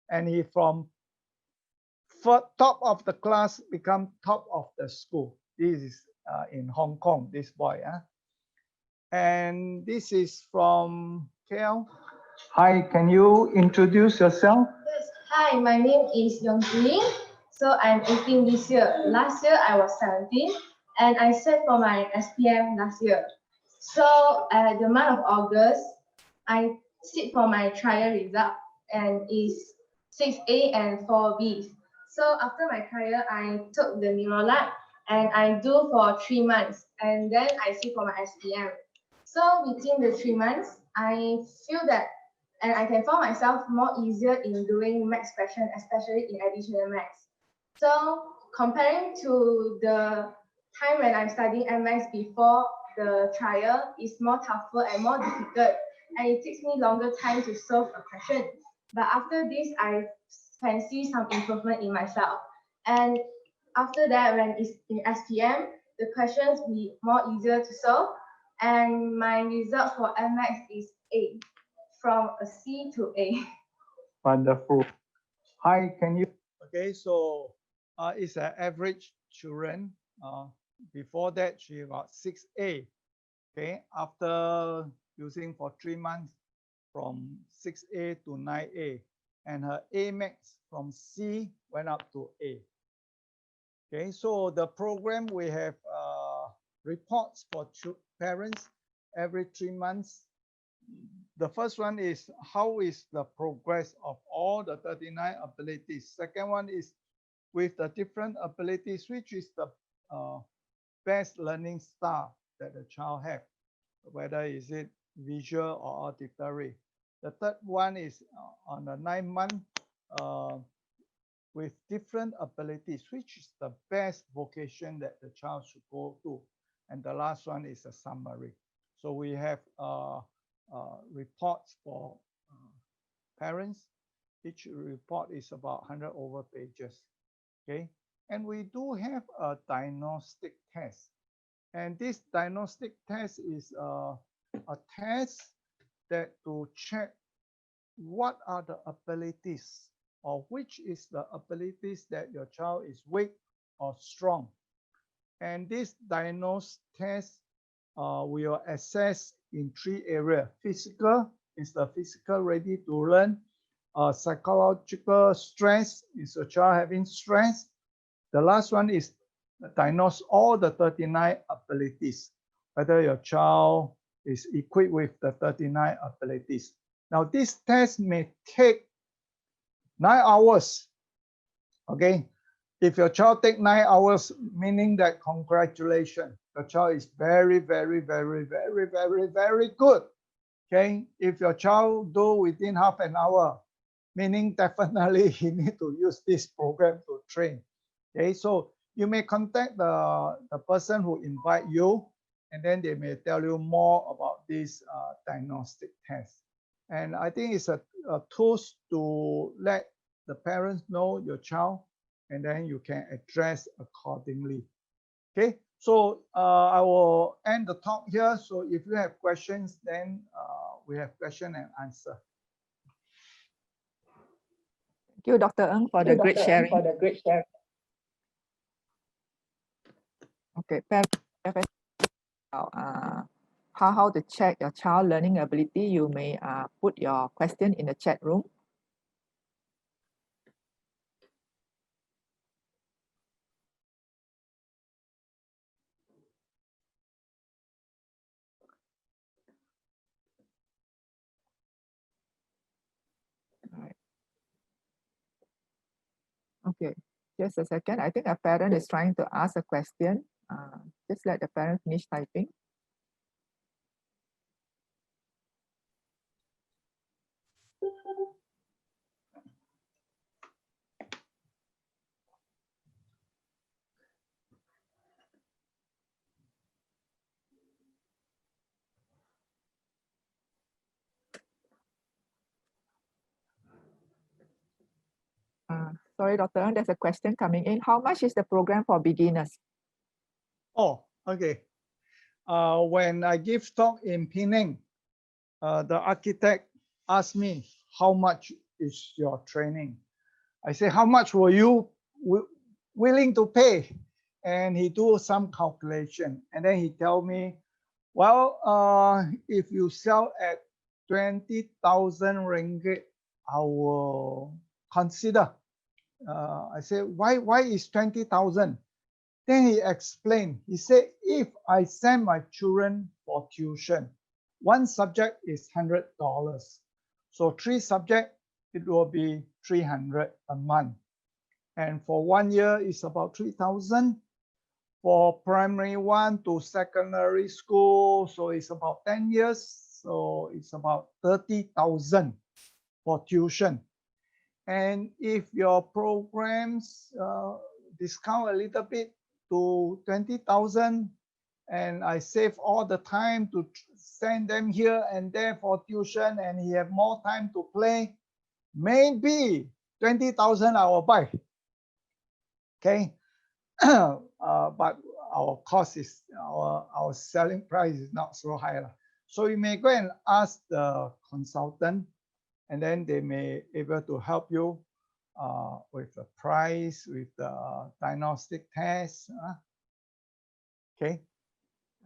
[SPEAKER 2] And he from top of the class become top of the school. This is in Hong Kong, this boy. And this is from KL. Hi, can you introduce yourself?
[SPEAKER 8] Yes. Hi, my name is Junny. So I'm 18 this year. Last year I was 17 and I sat for my SPM last year. So at the month of August, I sit for my trial result and is 6A and 4B. So after my trial, I took the NeuroLAT and I do for 3 months and then I sit for my SPM. So within the 3 months, I feel that and I can find myself more easier in doing maths question, especially in additional maths. So comparing to the time when I'm studying MX before the trial, is more tougher and more difficult, and it takes me longer time to solve a question. But after this, I can see some improvement in myself. And after that, when it's in SPM, the questions be more easier to solve, and my result for MX is A. From a C to A.
[SPEAKER 2] Wonderful. Hi, can you? Okay, so it's an average children. Before that, she got 6A. Okay, after using for 3 months, from 6A to 9A, and her A max from C went up to A. Okay, so the program we have reports for parents every 3 months. The first one is how is the progress of all the 39 abilities. Second one is with the different abilities, which is the best learning style that the child have, whether is it visual or auditory. The third one is on the 9 month with different abilities, which is the best vocation that the child should go to. And the last one is a summary. So we have reports for parents. Each report is about 100 over pages. Okay, and we do have a diagnostic test, and this diagnostic test is a test that to check what are the abilities or which is the abilities that your child is weak or strong. And this diagnostic test will assess in 3 areas. Physical is the physical ready to learn. Psychological stress is a child having stress. The last one is diagnose all the 39 abilities, whether your child is equipped with the 39 abilities. Now this test may take 9 hours. Okay, if your child take 9 hours, meaning that congratulations, your child is very, very, very, very, very, very good. Okay, if your child do within half an hour, meaning definitely he need to use this program to train. Okay, so you may contact the person who invite you, and then they may tell you more about this diagnostic test. And I think it's a tool to let the parents know your child, and then you can address accordingly. Okay, so I will end the talk here. So if you have questions, then we have question and answer.
[SPEAKER 1] Thank you, Dr. Ng, for the great sharing. Okay, parents, how to check your child learning ability, you may put your question in the chat room. All right. Okay, just a second. I think a parent is trying to ask a question. Just let the parent finish typing. Sorry, Dr. Ng, there's a question coming in. How much is the program for beginners?
[SPEAKER 2] Oh, okay. When I give talk in Penang, the architect asked me, how much is your training? I say, how much were you willing to pay? And he do some calculation. And then he tell me, well, if you sell at 20,000 ringgit, I will consider. I said, why is 20,000? Then he explained, he said, if I send my children for tuition, one subject is $100. So 3 subjects, it will be 300 a month. And for 1 year, it's about 3,000. For primary 1 to secondary school, so it's about 10 years. So it's about 30,000 for tuition. And if your programs discount a little bit to 20,000, and I save all the time to send them here and there for tuition, and he have more time to play, maybe 20,000 I will buy. Okay, but our cost is our selling price is not so high. So you may go and ask the consultant, and then they may able to help you with the price, with the diagnostic test. Okay.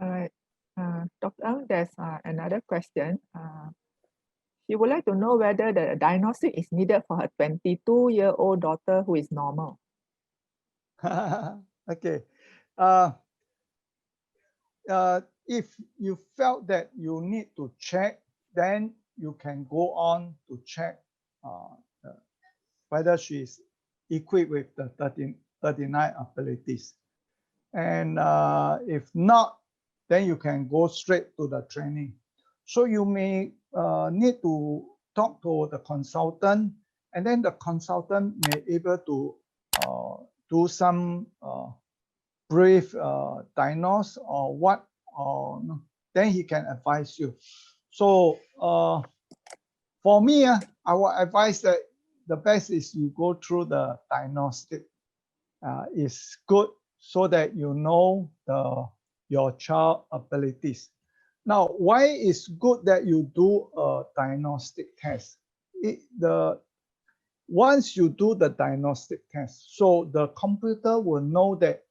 [SPEAKER 1] All right. Dr. Ng, there's another question. She would like to know whether the diagnostic is needed for her 22-year-old daughter who is normal.
[SPEAKER 2] Okay. If you felt that you need to check, then you can go on to check whether she is equipped with the 39 abilities. And if not, then you can go straight to the training. So you may need to talk to the consultant, and then the consultant may able to do some brief diagnose or what, or then he can advise you. So for me, I will advise that the best is you go through the diagnostic. Is good so that you know your child abilities. Now, why is good that you do a diagnostic test? Once you do the diagnostic test, so the computer will know that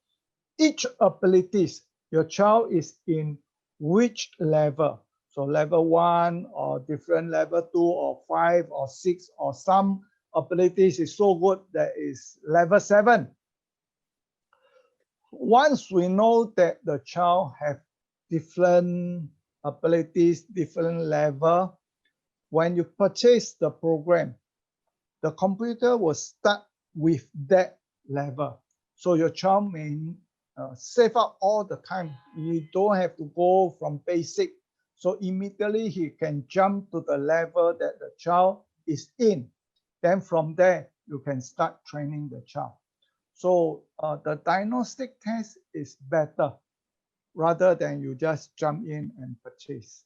[SPEAKER 2] each abilities your child is in which level. So level 1 or different level 2 or 5 or 6, or some abilities is so good that is level 7. Once we know that the child have different abilities, different level, when you purchase the program, the computer will start with that level. So your child may save up all the time. You don't have to go from basic. So immediately he can jump to the level that the child is in. Then from there, you can start training the child. So the diagnostic test is better rather than you just jump in and purchase.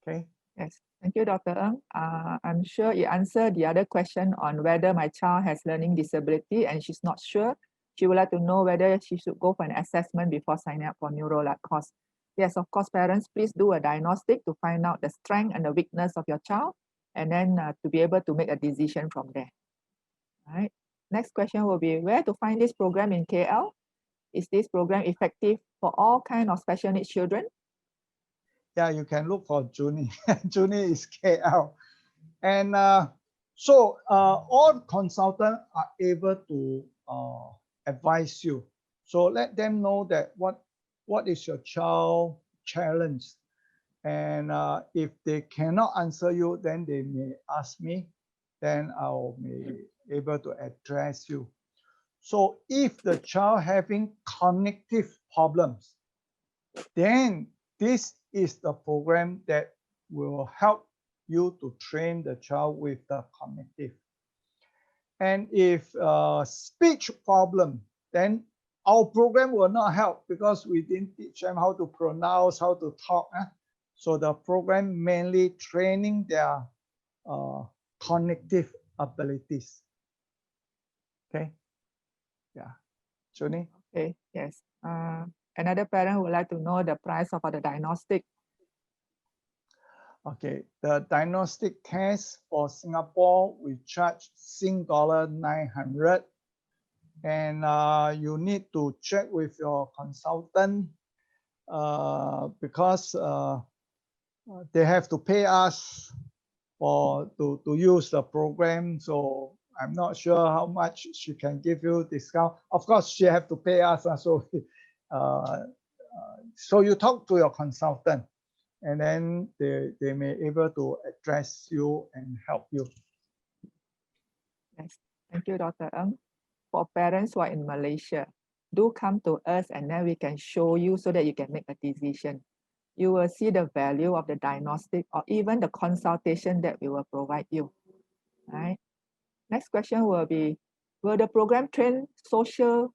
[SPEAKER 2] Okay.
[SPEAKER 1] Yes, thank you, Dr. Ng. I'm sure you answered the other question on whether my child has learning disability and she's not sure. She would like to know whether she should go for an assessment before signing up for NeuroLAT course. Yes, of course, parents, please do a diagnostic to find out the strength and the weakness of your child, and then to be able to make a decision from there. Right. Next question will be where to find this program in KL? Is this program effective for all kinds of special needs children?
[SPEAKER 2] Yeah, you can look for Junny. Junny is KL. And all consultants are able to advise you. So let them know that what is your child challenge. And if they cannot answer you, then they may ask me, then I'll be able to address you. So if the child having cognitive problems, then this is the program that will help you to train the child with the cognitive. And if speech problem, then our program will not help because we didn't teach them how to pronounce, how to talk. So the program mainly training their cognitive abilities. Okay. Yeah. Junny?
[SPEAKER 1] Okay, yes. Another parent would like to know the price of the diagnostic.
[SPEAKER 2] Okay, the diagnostic test for Singapore, we charge $900. And you need to check with your consultant because they have to pay us to use the program. So I'm not sure how much she can give you discount. Of course, she have to pay us. So you talk to your consultant, and then they may able to address you and help you.
[SPEAKER 1] Yes, thank you, Dr. Ng. For parents who are in Malaysia, do come to us and then we can show you so that you can make a decision. You will see the value of the diagnostic or even the consultation that we will provide you. Right. Next question will be, will the program train social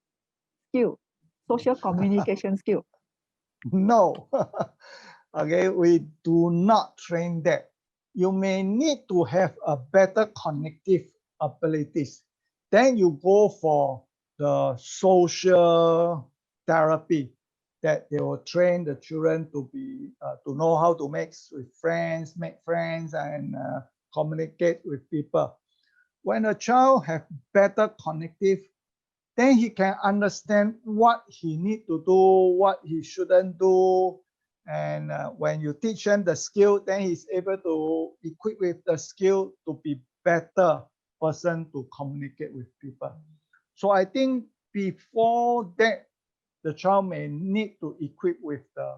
[SPEAKER 1] skill, social communication skill?
[SPEAKER 2] No. Okay, we do not train that. You may need to have a better cognitive abilities. Then you go for the social therapy that they will train the children to be to know how to make friends, and communicate with people. When a child have better cognitive, then he can understand what he need to do, what he shouldn't do. And when you teach him the skill, then he's able to equip with the skill to be better person to communicate with people. So I think before that, the child may need to equip with the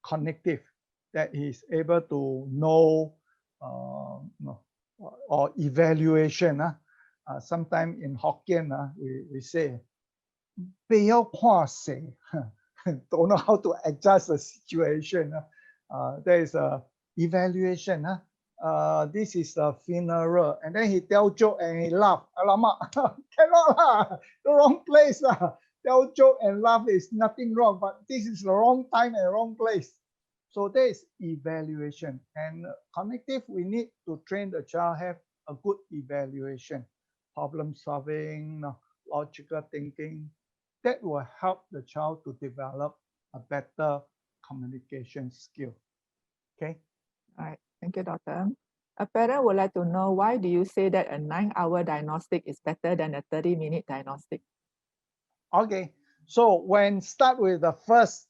[SPEAKER 2] cognitive that he's able to know or evaluation. Sometimes in Hokkien, we say, 不要怕死, don't know how to adjust the situation. There is a evaluation. This is a funeral, and then he tell joke and he laugh. Alamak, cannot lah, the wrong place lah. Tell joke and laugh is nothing wrong, but this is the wrong time and wrong place. So there is evaluation, and cognitive, we need to train the child have a good evaluation, problem solving, logical thinking. That will help the child to develop a better communication skill. Okay.
[SPEAKER 1] All right. Thank you, Doctor. A parent would like to know, why do you say that a 9-hour diagnostic is better than a 30-minute diagnostic?
[SPEAKER 2] Okay. So when start with the first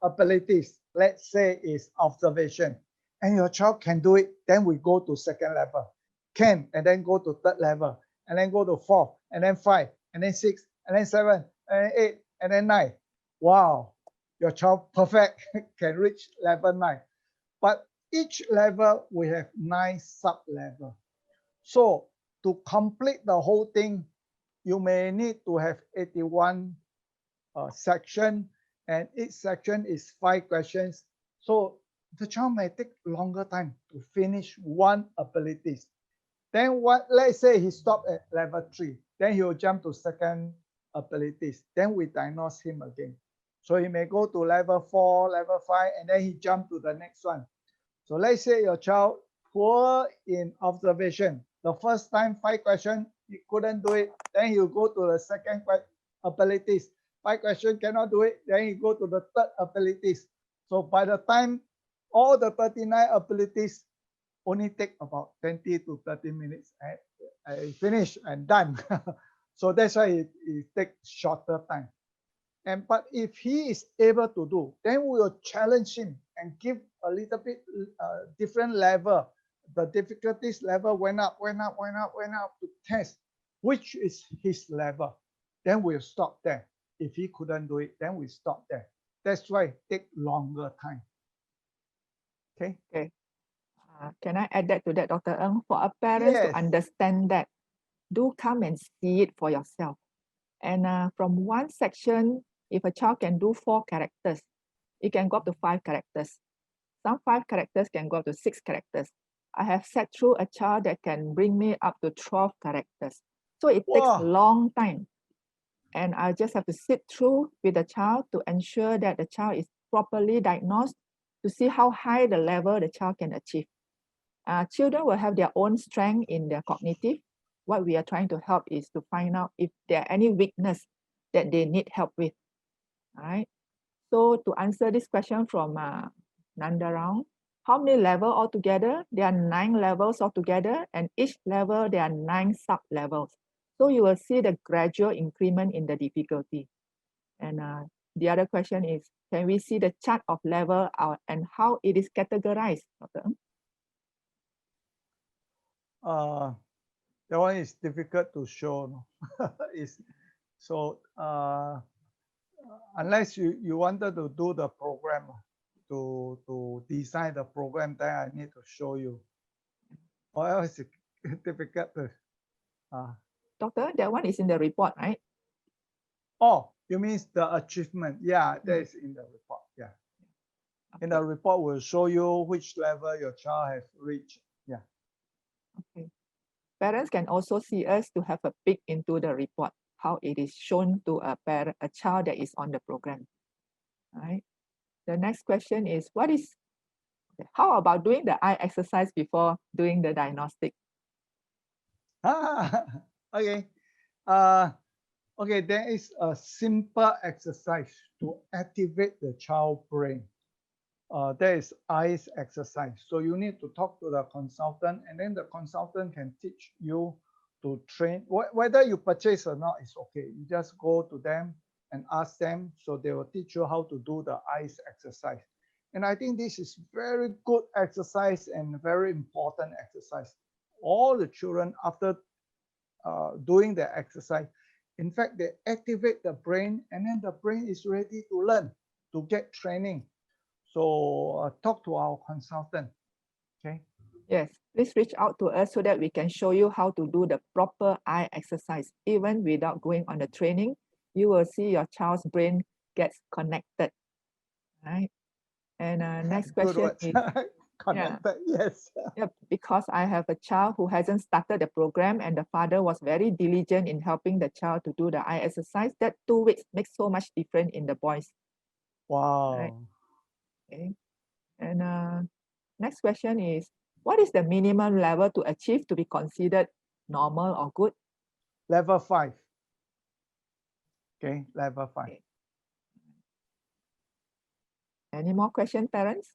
[SPEAKER 2] abilities, let's say is observation, and your child can do it, then we go to second level. Can, and then go to third level, and then go to 4, and then 5, and then 6, and then 7, and then 8, and then 9. Wow, your child perfect, can reach level 9. But each level, we have 9 sub-level. So to complete the whole thing, you may need to have 81 section, and each section is 5 questions. So the child may take longer time to finish one abilities. Then let's say he stopped at level 3, then he will jump to second abilities. Then we diagnose him again. So he may go to level 4, level 5, and then he jump to the next one. So let's say your child poor in observation. The first time 5 questions, he couldn't do it. Then he'll go to the second abilities. 5 questions cannot do it. Then he go to the third abilities. So by the time all the 39 abilities only take about 20 to 30 minutes I finished and done. So that's why it takes shorter time. But if he is able to do, then we will challenge him and give a little bit different level. The difficulties level went up to test which is his level. Then we'll stop there. If he couldn't do it, then we stop there. That's why it takes longer time. Okay.
[SPEAKER 1] Okay. Can I add that to that, Dr. Ng? For our parents to
[SPEAKER 2] Yes.
[SPEAKER 1] understand that, do come and see it for yourself. And from one section, if a child can do 4 characters, it can go up to 5 characters. Some 5 characters can go up to 6 characters. I have sat through a child that can bring me up to 12 characters. So it takes a long time. And I just have to sit through with the child to ensure that the child is properly diagnosed to see how high the level the child can achieve. Children will have their own strength in their cognitive. What we are trying to help is to find out if there are any weakness that they need help with. All right. So to answer this question from Nandarang, how many levels altogether? There are 9 levels altogether, and each level there are 9 sub-levels. So you will see the gradual increment in the difficulty. And the other question is, can we see the chart of level and how it is categorized, Dr. Ng?
[SPEAKER 2] That one is difficult to show. So unless you wanted to do the program, to design the program, then I need to show you. Or else it's difficult to.
[SPEAKER 1] Doctor, that one is in the report, right?
[SPEAKER 2] Oh, you mean the achievement? Yeah, that is in the report. Yeah. Okay. In the report, we'll show you which level your child has reached. Yeah.
[SPEAKER 1] Okay. Parents can also see us to have a peek into the report, how it is shown to a child that is on the program. All right. The next question is, how about doing the eye exercise before doing the diagnostic?
[SPEAKER 2] Okay. Okay, there is a simple exercise to activate the child brain. There is eyes exercise. So you need to talk to the consultant, and then the consultant can teach you to train. Whether you purchase or not, it's okay. You just go to them and ask them, so they will teach you how to do the eyes exercise. And I think this is very good exercise and very important exercise. All the children, after doing the exercise, in fact, they activate the brain, and then the brain is ready to learn, to get training. So talk to our consultant. Okay.
[SPEAKER 1] Yes, please reach out to us so that we can show you how to do the proper eye exercise. Even without going on the training, you will see your child's brain gets connected. Right. And next question is
[SPEAKER 2] connected. Yes.
[SPEAKER 1] Yep, because I have a child who hasn't started the program, and the father was very diligent in helping the child to do the eye exercise. That 2 weeks makes so much difference in the boys.
[SPEAKER 2] Wow.
[SPEAKER 1] Right. Okay. And next question is, what is the minimum level to achieve to be considered normal or good?
[SPEAKER 2] Level 5. Okay, level 5. Okay.
[SPEAKER 1] Any more questions, parents?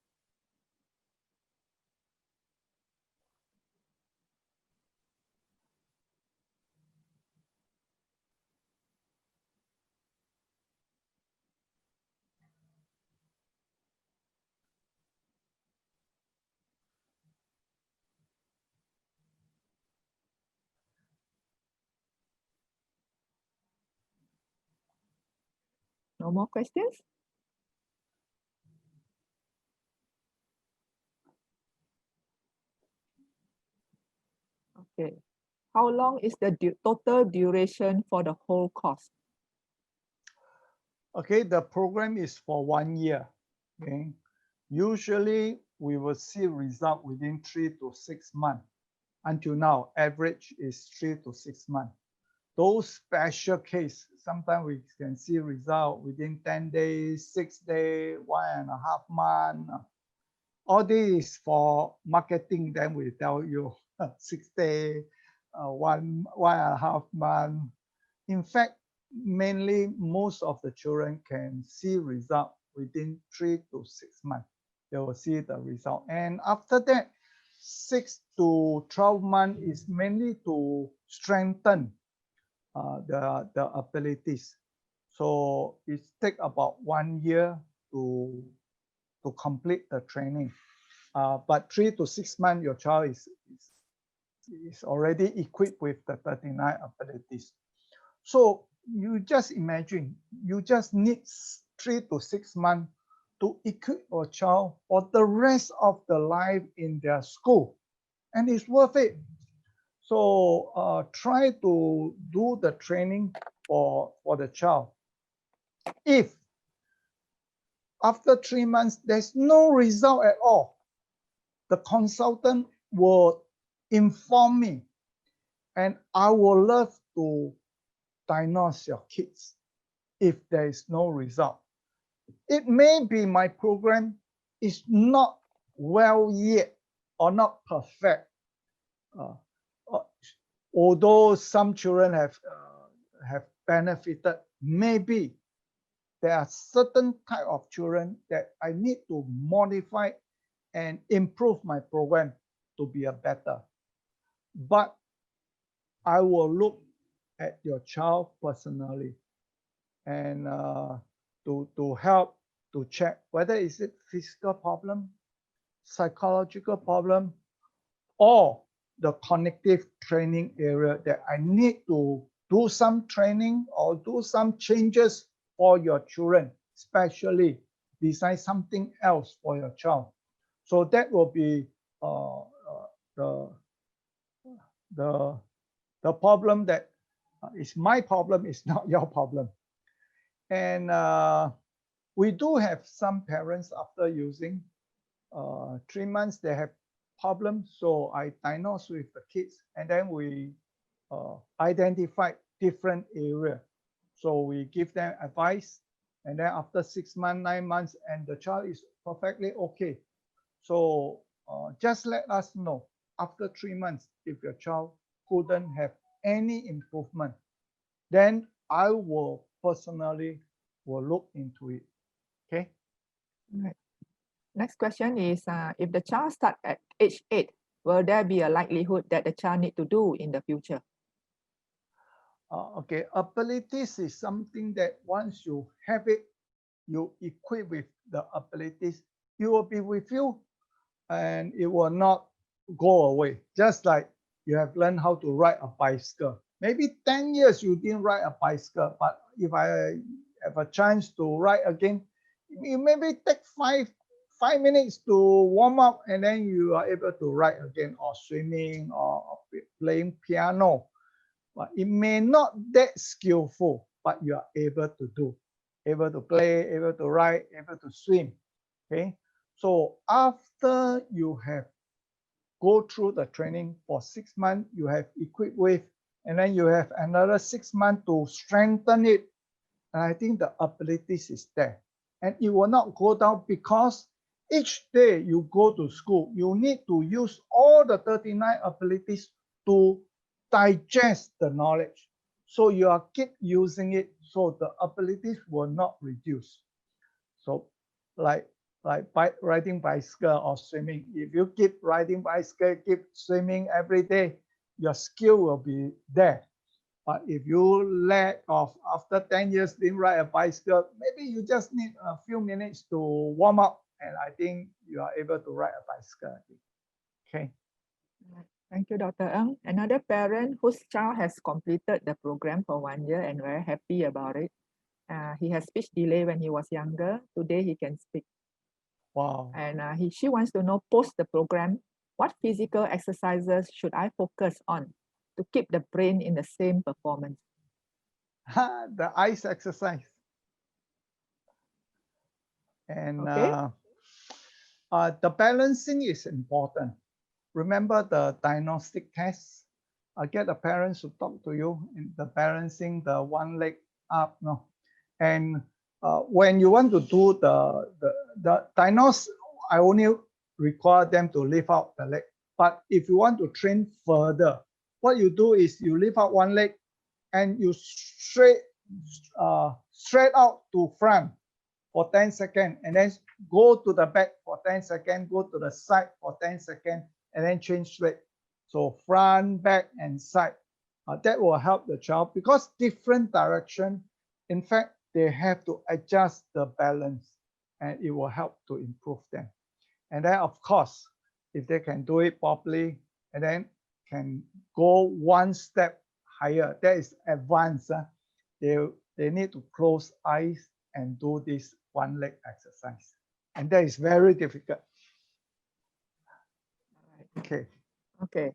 [SPEAKER 1] No more questions? Okay. How long is the total duration for the whole course?
[SPEAKER 2] Okay, the program is for 1 year. Okay. Usually we will see result within 3 to 6 months. Until now, average is 3 to 6 months. Those special case, sometimes we can see result within 10 days, 6 days, 1.5 months. All this for marketing, then we tell you 6 days, 1.5 months. In fact, mainly most of the children can see result within 3 to 6 months. They will see the result. And after that, 6 to 12 months is mainly to strengthen the abilities. So it takes about 1 year to complete the training. But 3 to 6 months, your child is already equipped with the 39 abilities. So you just imagine, you just need 3 to 6 months to equip your child for the rest of the life in their school, and it's worth it. So try to do the training for the child. If after 3 months there's no result at all, the consultant will inform me, and I will love to diagnose your kids if there is no result. It may be my program is not well yet or not perfect. Although some children have benefited, maybe there are certain type of children that I need to modify and improve my program to be a better. But I will look at your child personally and to help to check whether is it physical problem, psychological problem, or the cognitive training area that I need to do some training or do some changes for your children, especially design something else for your child. So that will be the problem that is my problem, is not your problem. And we do have some parents after using 3 months, they have problems. So I diagnose with the kids, and then we identify different areas. So we give them advice, and then after 6 months, 9 months, and the child is perfectly okay. So just let us know after 3 months if your child couldn't have any improvement, then I will personally look into it. Okay.
[SPEAKER 1] Right. Next question is, if the child starts at age 8, will there be a likelihood that the child need to do in the future?
[SPEAKER 2] Okay, abilities is something that once you have it, you equip with the abilities, it will be with you and it will not go away. Just like you have learned how to ride a bicycle. Maybe 10 years you didn't ride a bicycle, but if I have a chance to ride again, you maybe take five minutes to warm up, and then you are able to ride again, or swimming or playing piano. But it may not that skillful, but you are able to do, able to play, able to ride, able to swim. Okay, so after you have go through the training for 6 months, you have equipped with, and then you have another 6 months to strengthen it. And I think the abilities is there, and it will not go down, because each day you go to school, you need to use all the 39 abilities to digest the knowledge. So you are keep using it, so the abilities will not reduce. So like riding bicycle or swimming, if you keep riding bicycle, keep swimming every day, your skill will be there. But if you let off after 10 years didn't ride a bicycle, maybe you just need a few minutes to warm up, and I think you are able to ride a bicycle. Okay.
[SPEAKER 1] Thank you, Dr. Ng. Another parent whose child has completed the program for 1 year and very happy about it. He has speech delay when he was younger. Today he can speak.
[SPEAKER 2] Wow.
[SPEAKER 1] And she wants to know, post the program, what physical exercises should I focus on to keep the brain in the same performance?
[SPEAKER 2] The eyes exercise. And
[SPEAKER 1] okay.
[SPEAKER 2] The balancing is important. Remember the diagnostic test. Get the parents to talk to you in the balancing, the one leg up. No, and when you want to do the diagnose, I only require them to lift out the leg. But if you want to train further, what you do is you lift out one leg and you straight out to front for 10 seconds, and then go to the back for 10 seconds, go to the side for 10 seconds, and then change leg. So front, back, and side. That will help the child because different direction. In fact, they have to adjust the balance, and it will help to improve them. And then, of course, if they can do it properly, and then can go one step higher, that is advanced. They need to close eyes and do this one leg exercise, and that is very difficult. Okay.
[SPEAKER 1] Okay.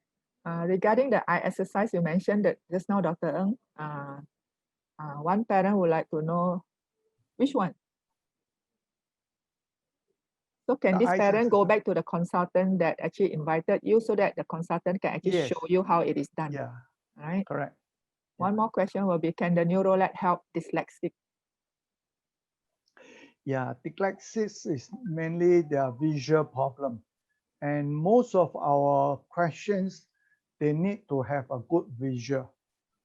[SPEAKER 1] Regarding the eye exercise, you mentioned that just now, Dr. Ng, one parent would like to know which one. So can
[SPEAKER 2] The
[SPEAKER 1] this
[SPEAKER 2] eye
[SPEAKER 1] parent go
[SPEAKER 2] exercise.
[SPEAKER 1] back to the consultant that actually invited you so that the consultant can actually
[SPEAKER 2] Yes.
[SPEAKER 1] show you how it is done?
[SPEAKER 2] Yeah,
[SPEAKER 1] Right.
[SPEAKER 2] correct.
[SPEAKER 1] One more question will be, can the NeuroLAT help dyslexic?
[SPEAKER 2] Yeah, dyslexia is mainly their visual problem. And most of our questions, they need to have a good visual,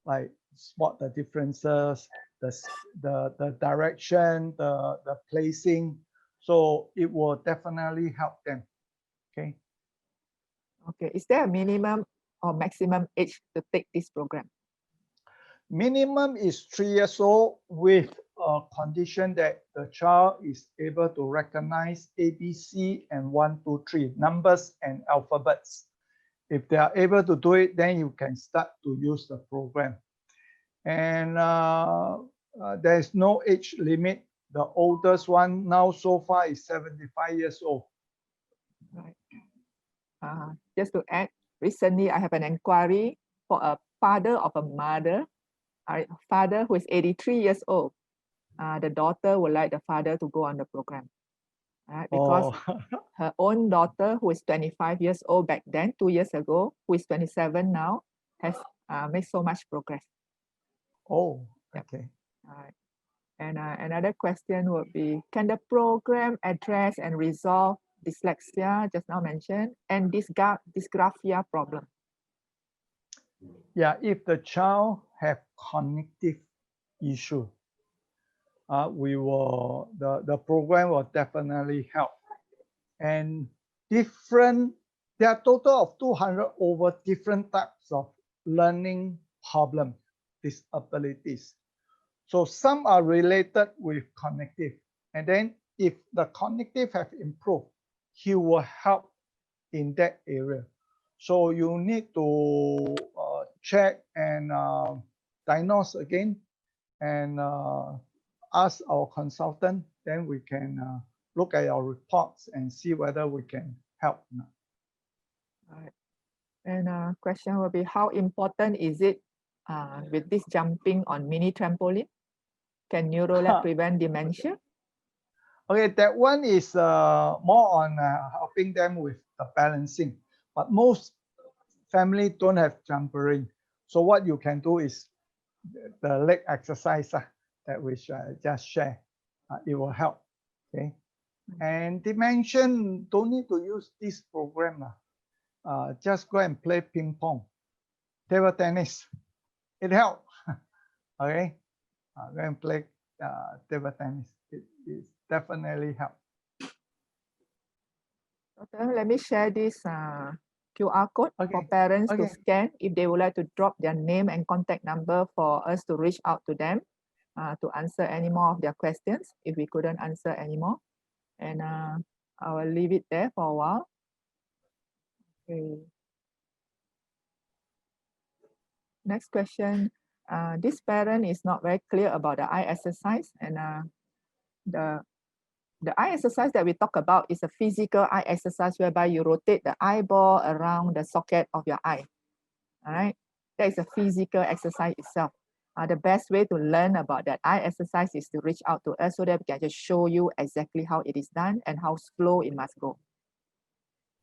[SPEAKER 2] like spot the differences, the direction, the placing. So it will definitely help them. Okay.
[SPEAKER 1] Okay. Is there a minimum or maximum age to take this program?
[SPEAKER 2] Minimum is 3 years old with a condition that the child is able to recognize ABC and 1, 2, 3 numbers and alphabets. If they are able to do it, then you can start to use the program. And there is no age limit. The oldest one now so far is 75 years old.
[SPEAKER 1] Right. Just to add, recently I have an inquiry for a father of a mother, a father who is 83 years old. The daughter would like the father to go on the program. Right? Because her own daughter, who is 25 years old back then, 2 years ago, who is 27 now, has made so much progress.
[SPEAKER 2] Oh, okay.
[SPEAKER 1] All right. And another question would be, can the program address and resolve dyslexia, just now mentioned, and dysgraphia problem?
[SPEAKER 2] Yeah, if the child have cognitive issue, the program will definitely help. And there are total of 200 over different types of learning problem disabilities. So some are related with cognitive, and then if the cognitive have improved, he will help in that area. So you need to check and diagnose again, and ask our consultant. Then we can look at our reports and see whether we can help.
[SPEAKER 1] All right. And question will be, how important is it with this jumping on mini trampoline? Can NeuroLAT prevent dementia?
[SPEAKER 2] Okay, that one is more on helping them with the balancing. But most family don't have trampoline. So what you can do is the leg exercise that we just share. It will help. Okay. And dimension, don't need to use this program. Just go and play ping pong, table tennis. It helps. Okay. Go and play table tennis. It definitely helps.
[SPEAKER 1] Okay, let me share this QR code for parents to scan if they would like to drop their name and contact number for us to reach out to them to answer any more of their questions if we couldn't answer anymore. And I will leave it there for a while. Okay. Next question. This parent is not very clear about the eye exercise, and the eye exercise that we talk about is a physical eye exercise whereby you rotate the eyeball around the socket of your eye. All right, that is a physical exercise itself. The best way to learn about that eye exercise is to reach out to us so that we can just show you exactly how it is done and how slow it must go.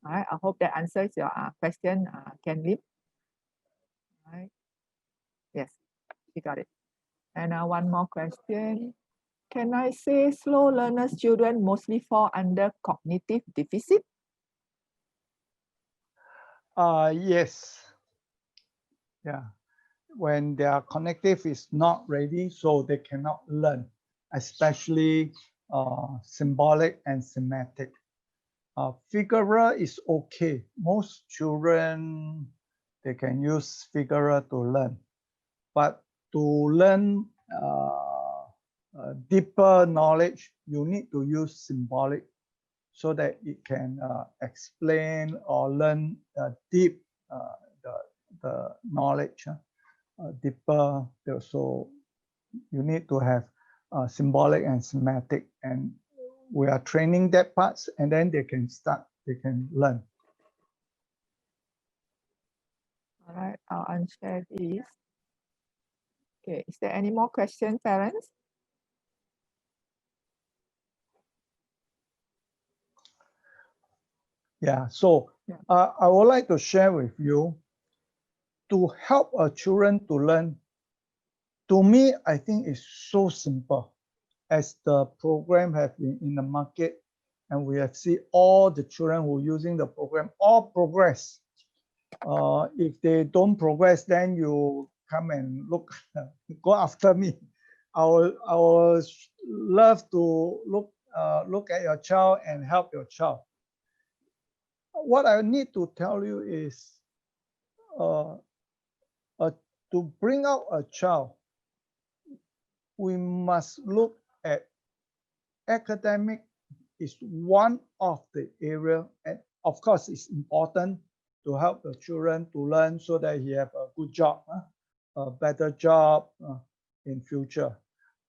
[SPEAKER 1] All right, I hope that answers your question, Ken Lim. All right. Yes, you got it. And one more question. Can I say slow learners children mostly fall under cognitive deficit?
[SPEAKER 2] Yes. Yeah. When their cognitive is not ready, so they cannot learn, especially symbolic and semantic. Figural is okay. Most children, they can use Figural to learn. But to learn deeper knowledge, you need to use symbolic so that it can explain or learn deep the knowledge deeper. So you need to have symbolic and semantic, and we are training that parts, and then they can learn.
[SPEAKER 1] All right, I'll unshare these. Okay, is there any more questions, parents?
[SPEAKER 2] Yeah, so I would like to share with you to help our children to learn. To me, I think it's so simple. As the program have been in the market, and we have seen all the children who are using the program all progress. If they don't progress, then you come and look, go after me. I will love to look at your child and help your child. What I need to tell you is to bring out a child, we must look at academic is one of the area, and of course it's important to help the children to learn so that he have a good job, a better job in future.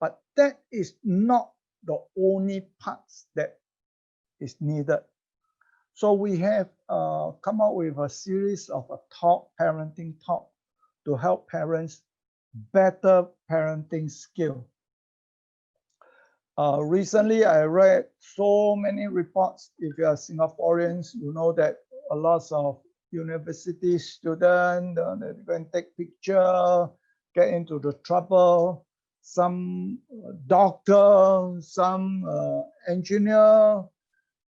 [SPEAKER 2] But that is not the only parts that is needed. So we have come up with a series of a parenting talk to help parents better parenting skill. Recently, I read so many reports. If you are Singaporeans, you know that a lot of university students, they go and take picture, get into the trouble. Some doctor, some engineer,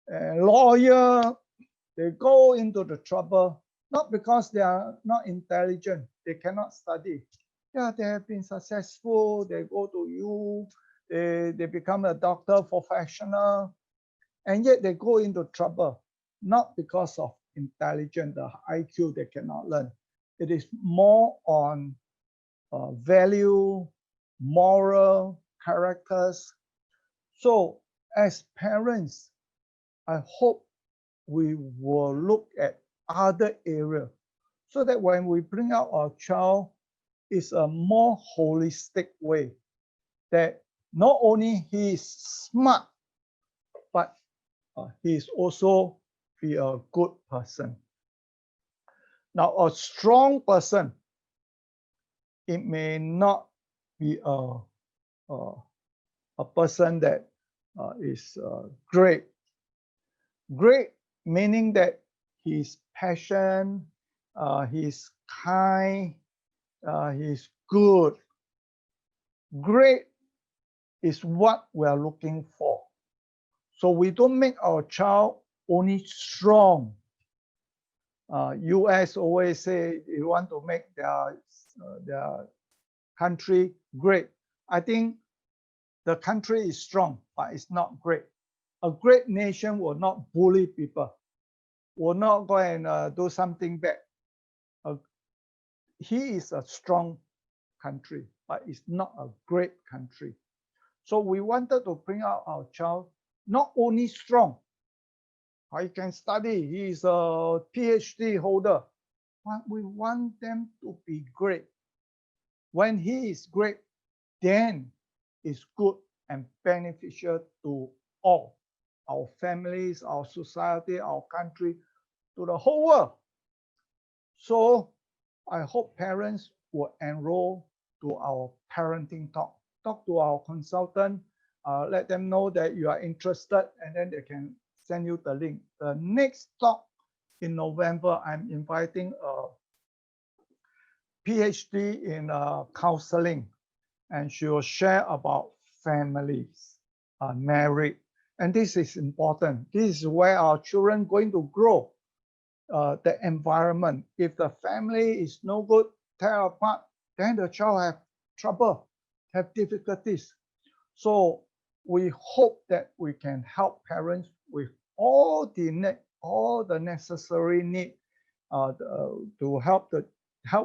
[SPEAKER 2] lawyer, they go into the trouble, not because they are not intelligent, they cannot study. Yeah, they have been successful, they go to U, they become a doctor professional, and yet they go into trouble, not because of intelligence, the IQ they cannot learn. It is more on value, moral, characters. So as parents, I hope we will look at other areas so that when we bring out our child, it's a more holistic way that not only he is smart, but he is also be a good person. Now, a strong person, it may not be a person that is great. Great meaning that he's passionate, he's kind, he's good. Great is what we are looking for. So we don't make our child only strong. US always say they want to make their country great. I think the country is strong, but it's not great. A great nation will not bully people, will not go and do something bad. He is a strong country, but it's not a great country. So we wanted to bring out our child not only strong, he can study, he is a PhD holder, but we want them to be great. When he is great, then it's good and beneficial to all, our families, our society, our country, to the whole world. So I hope parents will enroll to our parenting talk. Talk to our consultant, let them know that you are interested, and then they can send you the link. The next talk in November, I'm inviting a PhD in counseling, and she will share about families, marriage. And this is important. This is where our children going to grow. The environment. If the family is no good, tear apart, then the child have trouble, have difficulties. So we hope that we can help parents with all the necessary need to help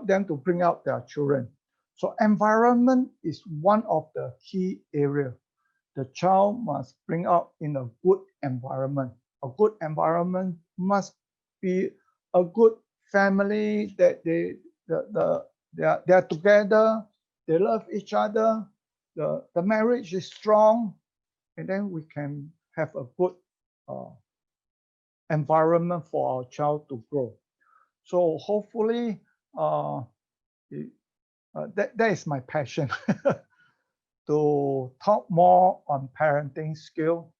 [SPEAKER 2] them to bring out their children. So environment is one of the key areas. The child must bring out in a good environment. A good environment must be a good family that they are together, they love each other, the marriage is strong, and then we can have a good environment for our child to grow. So hopefully that is my passion to talk more on parenting skill,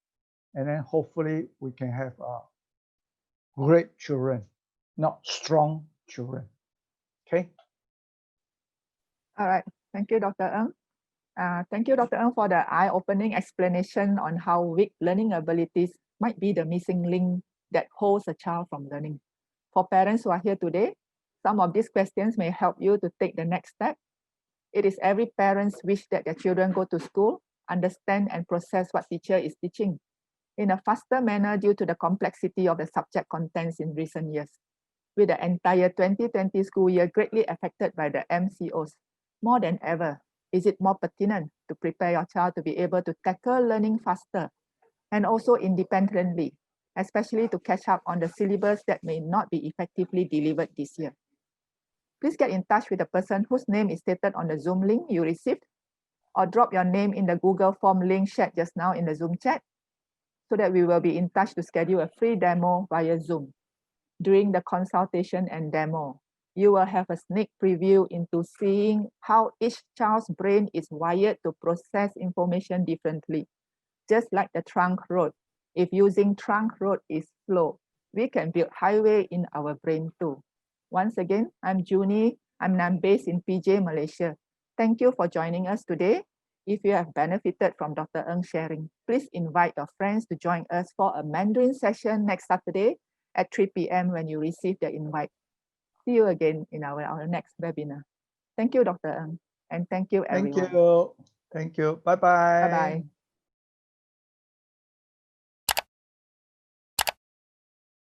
[SPEAKER 2] and then hopefully we can have great children, not strong children. Okay.
[SPEAKER 1] All right. Thank you, Dr. Ng. Thank you, Dr. Ng, for the eye-opening explanation on how weak learning abilities might be the missing link that holds a child from learning. For parents who are here today, some of these questions may help you to take the next step. It is every parent's wish that their children go to school, understand and process what teacher is teaching in a faster manner due to the complexity of the subject contents in recent years. With the entire 2020 school year greatly affected by the MCOs, more than ever, is it more pertinent to prepare your child to be able to tackle learning faster and also independently, especially to catch up on the syllabus that may not be effectively delivered this year? Please get in touch with the person whose name is stated on the Zoom link you received, or drop your name in the Google form link shared just now in the Zoom chat, so that we will be in touch to schedule a free demo via Zoom. During the consultation and demo, you will have a sneak preview into seeing how each child's brain is wired to process information differently. Just like the trunk road, if using trunk road is slow, we can build highway in our brain too. Once again, I'm Junny, and I'm based in PJ, Malaysia. Thank you for joining us today. If you have benefited from Dr. Ng's sharing, please invite your friends to join us for a Mandarin session next Saturday at 3 p.m. when you receive the invite. See you again in our next webinar. Thank you, Dr. Ng, and thank you, everyone.
[SPEAKER 2] Thank you. Bye-bye.
[SPEAKER 1] Bye-bye.